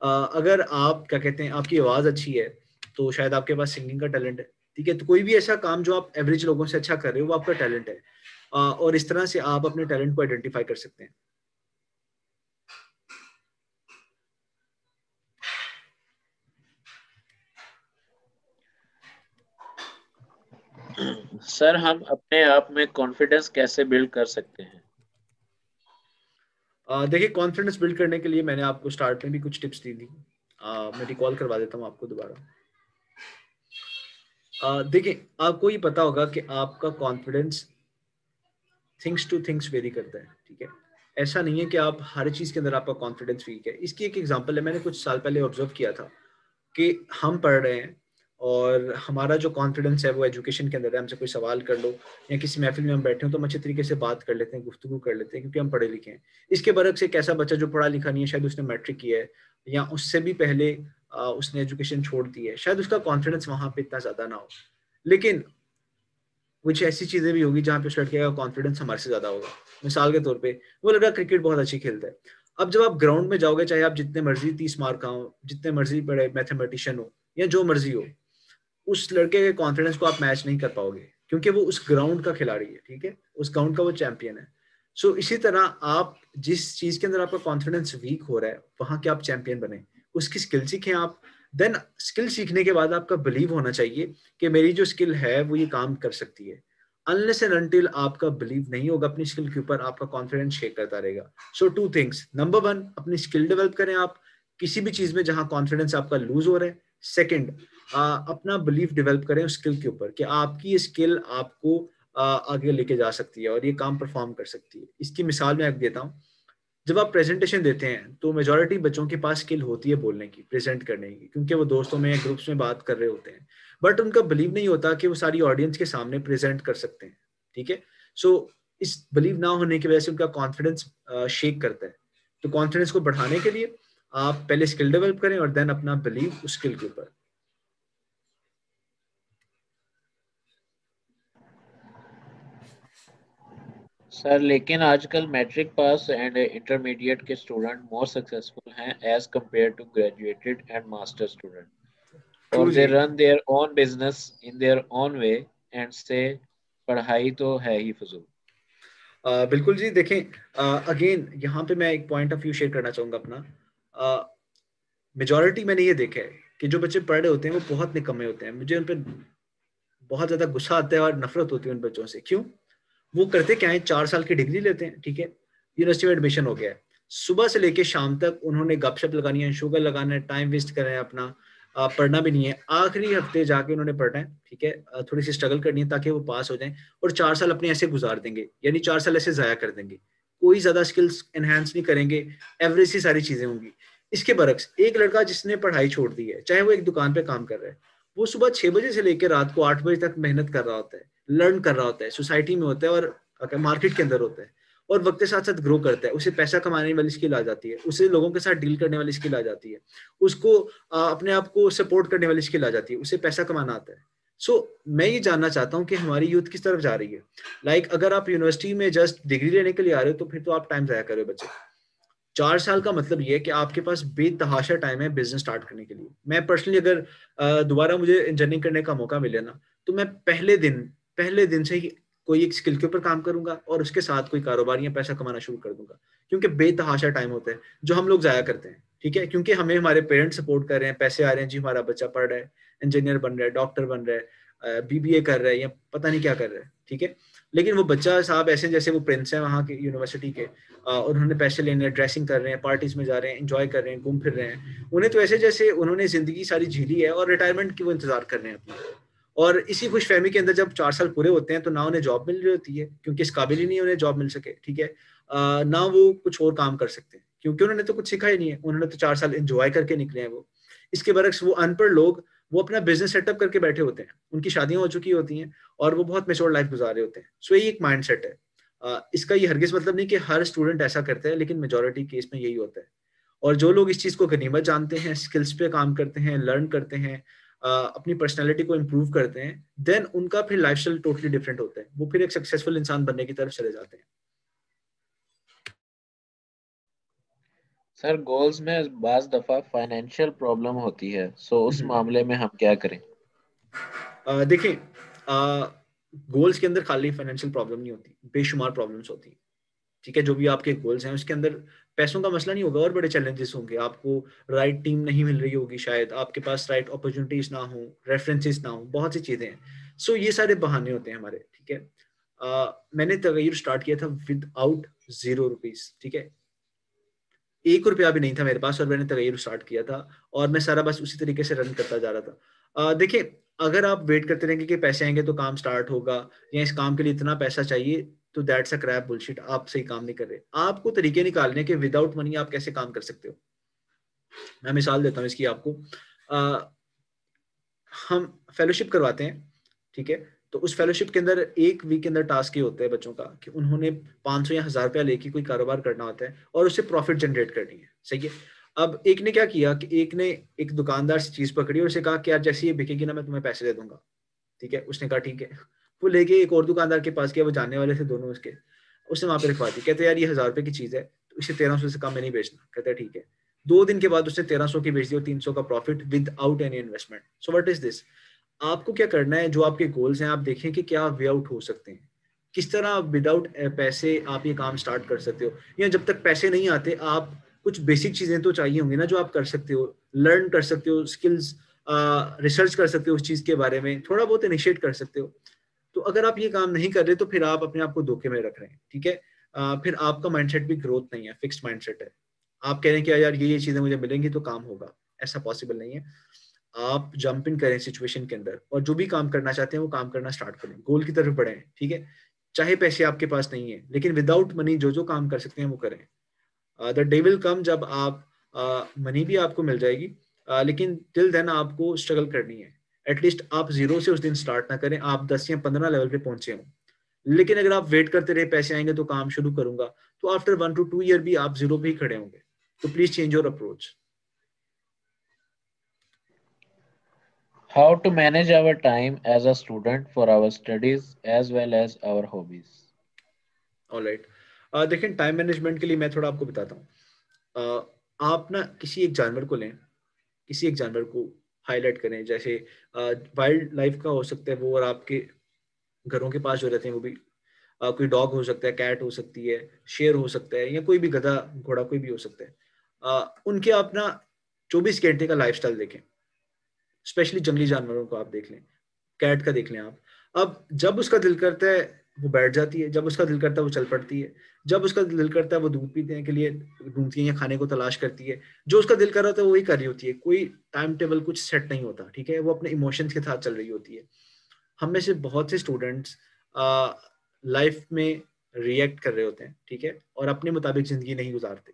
अगर आप क्या कहते हैं, आपकी आवाज अच्छी है, तो शायद आपके पास सिंगिंग का टैलेंट है, ठीक है। तो कोई भी ऐसा काम जो आप एवरेज लोगों से अच्छा कर रहे हो, वो आपका टैलेंट है। और इस तरह से आप अपने टैलेंट को आइडेंटिफाई कर सकते हैं। सर हम अपने आप में कॉन्फिडेंस कैसे बिल्ड कर सकते हैं? देखिए, कॉन्फिडेंस बिल्ड करने के लिए मैंने आपको स्टार्ट में भी कुछ टिप्स दी थी। मैं रिकॉल करवा देता हूँ आपको दोबारा। देखिए, आपको ये पता होगा कि आपका confidence things two things very करता है, ठीक है। ऐसा नहीं है कि आप हर चीज के अंदर आपका कॉन्फिडेंस वीक है। इसकी एक एग्जांपल है, मैंने कुछ साल पहले ऑब्जर्व किया था कि हम पढ़ रहे हैं और हमारा जो कॉन्फिडेंस है वो एजुकेशन के अंदर है। हमसे कोई सवाल कर लो या किसी महफिल में हम बैठे हो तो हम अच्छे तरीके से बात कर लेते हैं, गुफ्तगू कर लेते हैं, क्योंकि हम पढ़े लिखे हैं। इसके बरक्स एक ऐसा बच्चा जो पढ़ा लिखा नहीं है, शायद उसने मैट्रिक किया है या उससे भी पहले उसने एजुकेशन छोड़ दी है, शायद उसका कॉन्फिडेंस वहां पे इतना ज्यादा ना हो। लेकिन कुछ ऐसी चीजें भी होगी जहाँ पे उस लड़के का कॉन्फिडेंस हमारे से ज्यादा होगा। मिसाल के तौर पे वो लड़का क्रिकेट बहुत अच्छी खेलता है। अब जब आप ग्राउंड में जाओगे, चाहे आप जितने मर्जी 30 मार्क का हो, जितने मर्जी बड़े मैथमेटिशियन हो या जो मर्जी हो, उस लड़के के कॉन्फिडेंस को आप मैच नहीं कर पाओगे, क्योंकि वो उस ग्राउंड का खिलाड़ी है, ठीक है। उस ग्राउंड का वो चैंपियन है। सो इसी तरह आप जिस चीज के अंदर आपका कॉन्फिडेंस वीक हो रहा है, वहां के आप चैंपियन बने, उसकी स्किल सीखें आप। देन स्किल सीखने के बाद आपका बिलीव होना चाहिए कि मेरी जो स्किल है वो ये काम कर सकती है। अनलेस एंड अनटिल आपका बिलीव नहीं होगा अपनी स्किल के ऊपर, आपका कॉन्फिडेंस शेक करता रहेगा। सो टू थिंग्स, नंबर वन, अपनी स्किल डेवलप करें आप किसी भी चीज में जहां कॉन्फिडेंस आपका लूज हो रहा है। सेकंड, अपना बिलीफ डेवलप करें उस स्किल के ऊपर कि आपकी ये स्किल आपको आगे लेके जा सकती है और ये काम परफॉर्म कर सकती है। इसकी मिसाल मैं आपको देता हूँ। जब आप प्रेजेंटेशन देते हैं तो मेजोरिटी बच्चों के पास स्किल होती है बोलने की, प्रेजेंट करने की, क्योंकि वो दोस्तों में ग्रुप्स में बात कर रहे होते हैं। बट उनका बिलीव नहीं होता कि वो सारी ऑडियंस के सामने प्रेजेंट कर सकते हैं, ठीक है। सो इस बिलीव ना होने की वजह से उनका कॉन्फिडेंस शेक करता है। तो कॉन्फिडेंस को बढ़ाने के लिए आप पहले स्किल डेवलप करें और देन अपना बिलीव उस स्किल के ऊपर। सर लेकिन आजकल मैट्रिक पास एंड इंटरमीडिएट के स्टूडेंट मोर सक्सेसफुल हैं as compare to graduated and master student true और दे जी। Run their own business in their own way and से पढ़ाई तो है ही फजूल। बिल्कुल जी। देखें, अगेन यहाँ पे मैं एक पॉइंट ऑफ व्यू शेयर करना चाहूंगा अपना। मेजोरिटी मैंने ये देखा है कि जो बच्चे पढ़ रहे होते हैं वो बहुत निकम्मे होते हैं। मुझे उन पर बहुत ज्यादा गुस्सा आता है और नफरत होती है उन बच्चों से। क्यों? वो करते क्या है, 4 साल की डिग्री लेते हैं, ठीक है, यूनिवर्सिटी में एडमिशन हो गया है, सुबह से लेके शाम तक उन्होंने गपशप लगानी है, शुगर लगाना है, टाइम वेस्ट कर रहे हैं अपना, पढ़ना भी नहीं है। आखिरी हफ्ते जाके उन्होंने पढ़ना है, ठीक है, थोड़ी सी स्ट्रगल करनी है ताकि वो पास हो जाएं, और 4 साल अपने ऐसे गुजार देंगे, यानी 4 साल ऐसे जाया कर देंगे, कोई ज्यादा स्किल्स एनहेंस नहीं करेंगे, एवरेज सी सारी चीजें होंगी। इसके बरक्स एक लड़का जिसने पढ़ाई छोड़ दी है, चाहे वो एक दुकान पे काम कर रहा है, वो सुबह 6 बजे से लेकर रात को 8 बजे तक मेहनत कर रहा होता है, लर्न कर रहा होता है, सोसाइटी में होता है और मार्केट के अंदर होता है, और वक्त के साथ साथ ग्रो करता है। उसे पैसा कमाने वाली स्किल आ जाती है, उसे लोगों के साथ डील करने वाली स्किल आ जाती है, उसको अपने आप को सपोर्ट करने वाली स्किल आ जाती है, उसे पैसा कमाना आता है। सो मैं ये जानना चाहता हूँ कि हमारी यूथ किस तरफ जा रही है। अगर आप यूनिवर्सिटी में जस्ट डिग्री लेने के लिए आ रहे हो तो फिर तो आप टाइम जाया कर रहे हो बच्चे। 4 साल का मतलब ये है कि आपके पास बेतहाशा टाइम है बिजनेस स्टार्ट करने के लिए। मैं पर्सनली अगर दोबारा मुझे इंजीनियरिंग करने का मौका मिले ना, तो मैं पहले दिन से ही कोई एक स्किल के ऊपर काम करूंगा और उसके साथ कोई कारोबार या पैसा कमाना शुरू कर दूंगा, क्योंकि बेतहाशा टाइम होता है जो हम लोग जाया करते हैं, ठीक है, क्योंकि हमें हमारे पेरेंट्स सपोर्ट कर रहे हैं, पैसे आ रहे हैं, जी हमारा बच्चा पढ़ रहा है, इंजीनियर बन रहा है, डॉक्टर बन रहा है, बीबीए कर रहा है या पता नहीं क्या कर रहा है, ठीक है। लेकिन वो बच्चा साहब ऐसे जैसे वो प्रिंस है वहाँ के यूनिवर्सिटी के, और उन्होंने पैसे लेने हैं, ड्रेसिंग कर रहे हैं, पार्टीज में जा रहे हैं, एंजॉय कर रहे हैं, घूम फिर रहे हैं। उन्हें तो ऐसे जैसे उन्होंने जिंदगी सारी झीली है और रिटायरमेंट की वो इंतजार कर रहे हैं अपनी। और इसी खुशफहमी के अंदर जब 4 साल पूरे होते हैं तो ना उन्हें जॉब मिल रही होती है, क्योंकि इस काबिल ही नहीं उन्हें जॉब मिल सके, ठीक है। ना वो कुछ और काम कर सकते हैं, क्योंकि उन्होंने तो कुछ सीखा ही नहीं है, उन्होंने तो 4 साल एंजॉय करके निकले हैं वो। इसके बरक्स वो अनपढ़ लोग वो अपना बिजनेस सेटअप करके बैठे होते हैं, उनकी शादियां हो चुकी होती हैं और वो बहुत मैच्योर लाइफ गुजार रहे होते हैं। सो यही एक माइंडसेट है। इसका ये हरगिज मतलब नहीं कि हर स्टूडेंट ऐसा करता है, लेकिन मेजोरिटी केस में यही होता है। और जो लोग इस चीज को गनीमत जानते हैं, स्किल्स पे काम करते हैं, लर्न करते हैं, अपनी पर्सनैलिटी को इम्प्रूव करते हैं, देन उनका फिर लाइफस्टाइल टोटली डिफरेंट होता है, वो फिर एक सक्सेसफुल इंसान बनने की तरफ चले जाते हैं। सर गोल्स में बाज दफा फाइनेंशियल प्रॉब्लम होती है, सो उस हम्म। मामले में हम क्या करें? देखिए, गोल्स के अंदर खाली फाइनेंशियल प्रॉब्लम नहीं होती, बेशुमार प्रॉब्लम्स होती हैं। ठीक है, जो भी आपके गोल्स हैं उसके अंदर पैसों का मसला नहीं होगा और बड़े चैलेंजेस होंगे। आपको राइट टीम नहीं मिल रही होगी, शायद आपके पास राइट अपॉर्चुनिटीज ना हो, रेफरेंसेस ना हो, बहुत सी चीजें हैं। सो ये सारे बहाने होते हैं हमारे। ठीक है, मैंने तगैयुर स्टार्ट किया था विदाउट ₹0। ठीक है, ₹1 भी नहीं था मेरे पास और मैंने तगैयुर स्टार्ट किया था, और मैं सारा बस उसी तरीके से रन करता जा रहा था। देखिए, अगर आप वेट करते रहेंगे कि पैसे आएंगे तो काम स्टार्ट होगा, या इस काम के लिए इतना पैसा चाहिए, तो दैट्स अ क्रैप बुलशिट। आप सही काम नहीं कर रहे। आपको तरीके निकालने के विदाउट मनी आप कैसे काम कर सकते हो। मैं मिसाल देता हूँ इसकी आपको। हम फेलोशिप करवाते हैं, ठीक है, तो उस फेलोशिप के अंदर एक वीक के अंदर टास्क ये होता है बच्चों का कि उन्होंने 500 या 1000 रुपया लेके कोई कारोबार करना होता है और उससे प्रॉफिट जनरेट करनी है। सही है। अब एक ने क्या किया कि एक ने एक दुकानदार से चीज पकड़ी और उसे कहा कि यार जैसे ये बिकेगी ना मैं तुम्हें पैसे दे दूंगा। ठीक है, उसने कहा ठीक है। वो लेके एक और दुकानदार के पास गया, वो जानने वाले थे दोनों उसके। उसने वहां पे रखवा दी, कहते यार ये 1000 रुपए की चीज है, तो इसे 1300 से कम में नहीं बेचना। कहते ठीक है। 2 दिन के बाद उसने 1300 की बेच दी और 300 का profit without any investment. So what is this. आपको क्या करना है, जो आपके गोल्स हैं आप देखें कि क्या वे आउट हो सकते हैं, किस तरह विदाउट पैसे आप ये काम स्टार्ट कर सकते हो, या जब तक पैसे नहीं आते आप कुछ बेसिक चीजें तो चाहिए होंगी ना जो आप कर सकते हो, लर्न कर सकते हो, स्किल्स रिसर्च कर सकते हो उस चीज के बारे में, थोड़ा बहुत इनिशिएट कर सकते हो। तो अगर आप ये काम नहीं कर रहे तो फिर आप अपने आप को धोखे में रख रहे हैं। ठीक है, फिर आपका माइंडसेट भी ग्रोथ नहीं है, फिक्स्ड माइंडसेट है। आप कह रहे हैं कि यार ये चीजें मुझे मिलेंगी तो काम होगा, ऐसा पॉसिबल नहीं है। आप जंप इन करें सिचुएशन के अंदर और जो भी काम करना चाहते हैं वो काम करना स्टार्ट करें, गोल की तरफ बढ़ें। ठीक है, चाहे पैसे आपके पास नहीं है, लेकिन विदाउट मनी जो जो काम कर सकते हैं वो करें। द डे विल कम जब आप मनी भी आपको मिल जाएगी, लेकिन टिल देन आपको स्ट्रगल करनी है। एटलीस्ट आप 0 से उस दिन स्टार्ट ना करें, आप 10 या 15 लेवल पे पहुंचे हो। लेकिन अगर आप वेट करते रहे पैसे आएंगे तो काम शुरू करूंगा, तो आफ्टर 1 to 2 ईयर भी आप 0 पे ही खड़े होंगे। तो please change your approach. How to manage our time as a student for our studies as well as our hobbies? Alright, देखिए टाइम मैनेजमेंट के लिए मैं थोड़ा आपको बताता हूँ। आप ना किसी एक जानवर को लें, किसी एक जानवर को हाईलाइट करें, जैसे वाइल्ड लाइफ का हो सकता है वो, और आपके घरों के पास जो रहते हैं वो भी। कोई डॉग हो सकता है, कैट हो सकती है, शेर हो सकता है, या कोई भी गधा घोड़ा कोई भी हो सकता है। उनके आप ना 24 घंटे का लाइफस्टाइल देखें। स्पेशली जंगली जानवरों को आप देख लें, कैट का देख लें आप। अब जब उसका दिल करता है वो बैठ जाती है, जब उसका दिल करता है वो चल पड़ती है, जब उसका दिल करता है वो दूध पीने के लिए ढूंढती है या खाने को तलाश करती है। जो उसका दिल कर रहा होता है वही कर रही होती है, कोई टाइम टेबल कुछ सेट नहीं होता। ठीक है, वो अपने इमोशंस के साथ चल रही होती है। हम में से बहुत से स्टूडेंट्स लाइफ में रिएक्ट कर रहे होते हैं, ठीक है, और अपने मुताबिक जिंदगी नहीं गुजारते,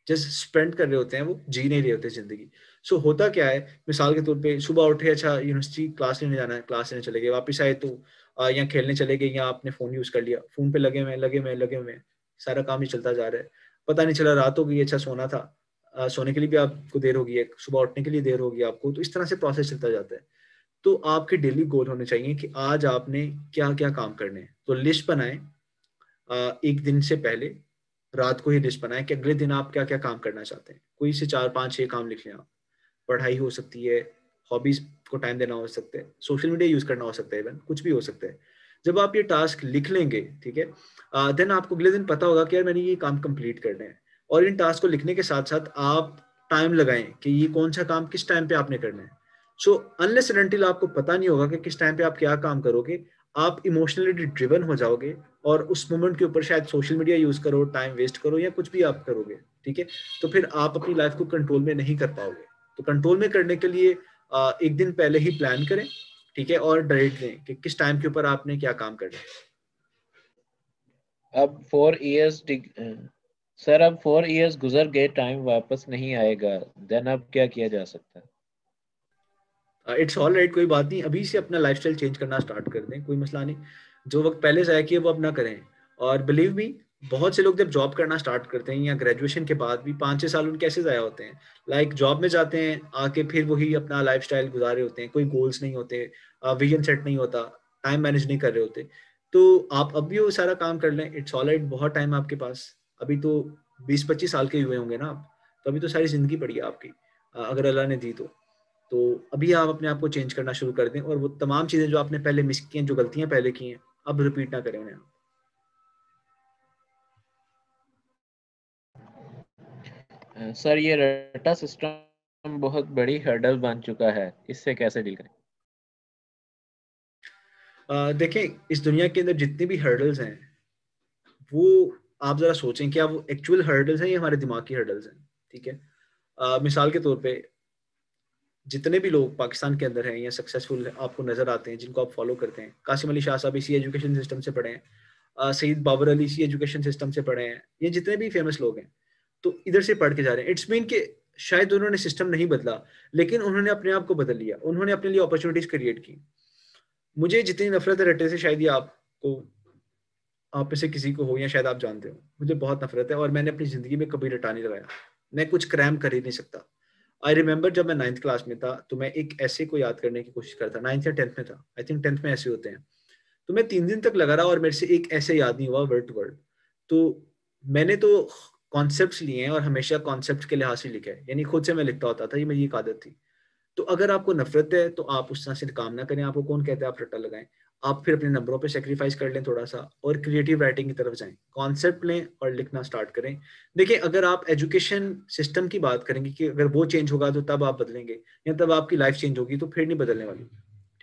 जस्ट स्पेंड कर रहे होते हैं, वो जी नहीं रहे होते जिंदगी। सो होता क्या है, मिसाल के तौर पे सुबह उठे, अच्छा यूनिवर्सिटी क्लास लेने जाना है, क्लास लेने चले गए, वापस आए तो या खेलने चले गए, या आपने फोन यूज कर लिया, फोन पे लगे हुए सारा काम ही चलता जा रहा है। पता नहीं चला रात हो गई, अच्छा सोना था, सोने के लिए भी आपको देर होगी है, सुबह उठने के लिए देर होगी आपको। तो इस तरह से प्रोसेस चलता जाता है। तो आपके डेली गोल होने चाहिए कि आज आपने क्या क्या काम करने हैं। तो लिस्ट बनाएं, एक दिन से पहले रात को ही लिस्ट बनाएं कि अगले दिन आप क्या क्या काम करना चाहते हैं। कोई से 4 5 6 काम लिख लें आप। पढ़ाई हो सकती है, हॉबीज को टाइम देना हो सकता है, सोशल मीडिया यूज करना हो सकता है, इवन कुछ भी हो सकता है। जब आप ये टास्क लिख लेंगे, ठीक है, देन आपको अगले दिन पता होगा कि यार मैंने ये काम कंप्लीट करने हैं। और इन टास्क को लिखने के साथ साथ आप टाइम लगाएं कि ये कौन सा काम किस टाइम पे आपने करना है। सो अनलेस एंड अनटिल आपको पता नहीं होगा कि किस टाइम पे आप क्या काम करोगे, आप इमोशनली ड्रिवन हो जाओगे और उस मोमेंट के ऊपर शायद सोशल मीडिया यूज करो, टाइम वेस्ट करो, या कुछ भी आप करोगे। ठीक है, तो फिर आप अपनी लाइफ को कंट्रोल में नहीं कर पाओगे। तो कंट्रोल में करने के लिए एक दिन पहले ही प्लान करें, ठीक है, और डायरेक्ट दें कि किस टाइम के ऊपर आपने क्या काम करना है। अब 4 इयर्स सर अब 4 इयर्स गुजर गए, टाइम वापस नहीं आएगा, देन अब क्या किया जा सकता है? इट्स ऑल राइट, कोई बात नहीं, अभी से अपना लाइफस्टाइल चेंज करना स्टार्ट कर दें, कोई मसला नहीं। जो वक्त पहले ज़ाया किया वो अब ना करें। और बिलीव मी, बहुत से लोग जब जॉब करना स्टार्ट करते हैं या ग्रेजुएशन के बाद भी 5-6 साल उनके ऐसे ज़ाया होते हैं। लाइक जॉब में जाते हैं, आके फिर वही अपना लाइफस्टाइल गुजारे होते हैं, कोई गोल्स नहीं होते, विजन सेट नहीं होता, टाइम मैनेज नहीं कर रहे होते। तो आप अब भी वो सारा काम कर लें, इट्स ऑल राइट, बहुत टाइम है आपके पास। अभी तो 20-25 साल के हुए होंगे ना आप, तो अभी तो सारी ज़िंदगी पड़ी है आपकी, अगर अल्लाह ने दी तो अभी आप अपने आप को चेंज करना शुरू कर दें, और वो तमाम चीज़ें जो आपने पहले मिस की हैं, जो गलतियां पहले की हैं, अब रिपीट ना करें उन्हें। सर ये रट्टा सिस्टम बहुत बड़ी हर्डल बन चुका है, इससे कैसे डील करें? देखें, इस दुनिया के अंदर जितनी भी हर्डल्स हैं, वो आप ज़रा सोचें, क्या वो एक्चुअल हर्डल्स हैं या हमारे दिमाग की हर्डल्स हैं? ठीक है, मिसाल के तौर पे जितने भी लोग पाकिस्तान के अंदर हैं या सक्सेसफुल आपको नज़र आते हैं, जिनको आप फॉलो करते हैं, कासिम अली शाह साहब इसी एजुकेशन सिस्टम से पढ़े हैं, सईद बाबर अली इसी एजुकेशन सिस्टम से पढ़े हैं, ये जितने भी फेमस लोग हैं, तो इधर से पढ़ के जा रहे हैं। इट्स मीन कि शायद उन्होंने सिस्टम नहीं बदला, लेकिन उन्होंने अपने आप को बदल लिया, उन्होंने अपने लिए अपॉर्चुनिटीज क्रिएट की। मुझे जितनी नफरत है रट्टे से, शायद ये आपको, आप में से किसी को हो, या शायद आप जानते हो, मुझे बहुत नफरत है, और मैंने अपनी जिंदगी में कभी रटा नहीं लगाया। मैं कुछ क्रैम कर ही नहीं सकता। आई रिमेंबर जब मैं 9th क्लास में था, तो मैं एक ऐसे को याद करने की कोशिश करता, 9th या 10th में था, आई थिंक 10th में ऐसे होते हैं। तो मैं 3 दिन तक लगा रहा, और मेरे से एक ऐसे याद नहीं हुआ वर्ड टू वर्ड। तो मैंने तो कॉन्सेप्ट्स लिए हैं, और हमेशा कॉन्सेप्ट के लिहाज से लिखा है, यानी खुद से मैं लिखता होता था, ये मेरी एक आदत थी। तो अगर आपको नफरत है, तो आप उस तरह से काम ना करें। आपको कौन कहता है आप रट्टा लगाएं? आप फिर अपने नंबरों पे सेक्रीफाइस कर लें थोड़ा सा, और क्रिएटिव राइटिंग की तरफ जाएं, कॉन्सेप्ट लें और लिखना स्टार्ट करें। देखिए, अगर आप एजुकेशन सिस्टम की बात करेंगे कि अगर वो चेंज होगा तो तब आप बदलेंगे, या तब आपकी लाइफ चेंज होगी, तो फिर नहीं बदलने वाली।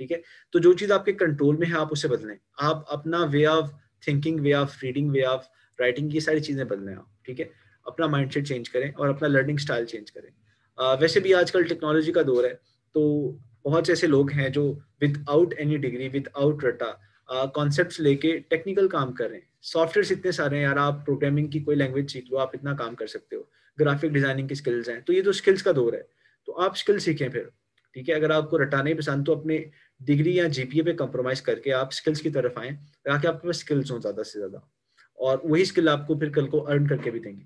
ठीक है, तो जो चीज़ आपके कंट्रोल में है आप उसे बदलें। आप अपना way of thinking, way of reading, way of writing, ये सारी चीज़ें बदलें आप। ठीक है, अपना माइंडसेट चेंज करें और अपना लर्निंग स्टाइल चेंज करें। वैसे भी आजकल टेक्नोलॉजी का दौर है, तो बहुत से ऐसे लोग हैं जो विदाउट एनी डिग्री, विदाउट रटा, कॉन्सेप्ट्स लेके टेक्निकल काम कर रहे हैं। सॉफ्टवेयर इतने सारे हैं यार, आप प्रोग्रामिंग की कोई लैंग्वेज सीख लो, आप इतना काम कर सकते हो। ग्राफिक डिजाइनिंग की स्किल्स हैं, तो ये तो स्किल्स का दौर है, तो आप स्किल सीखें फिर। ठीक है, अगर आपको रटा नहीं पसंद, तो अपने डिग्री या जीपीए पे कंप्रोमाइज करके आप स्किल्स की तरफ आएं, ताकि आपके पास स्किल्स हों ज़्यादा से ज़्यादा, और वही स्किल आपको फिर कल को अर्न करके भी देंगे।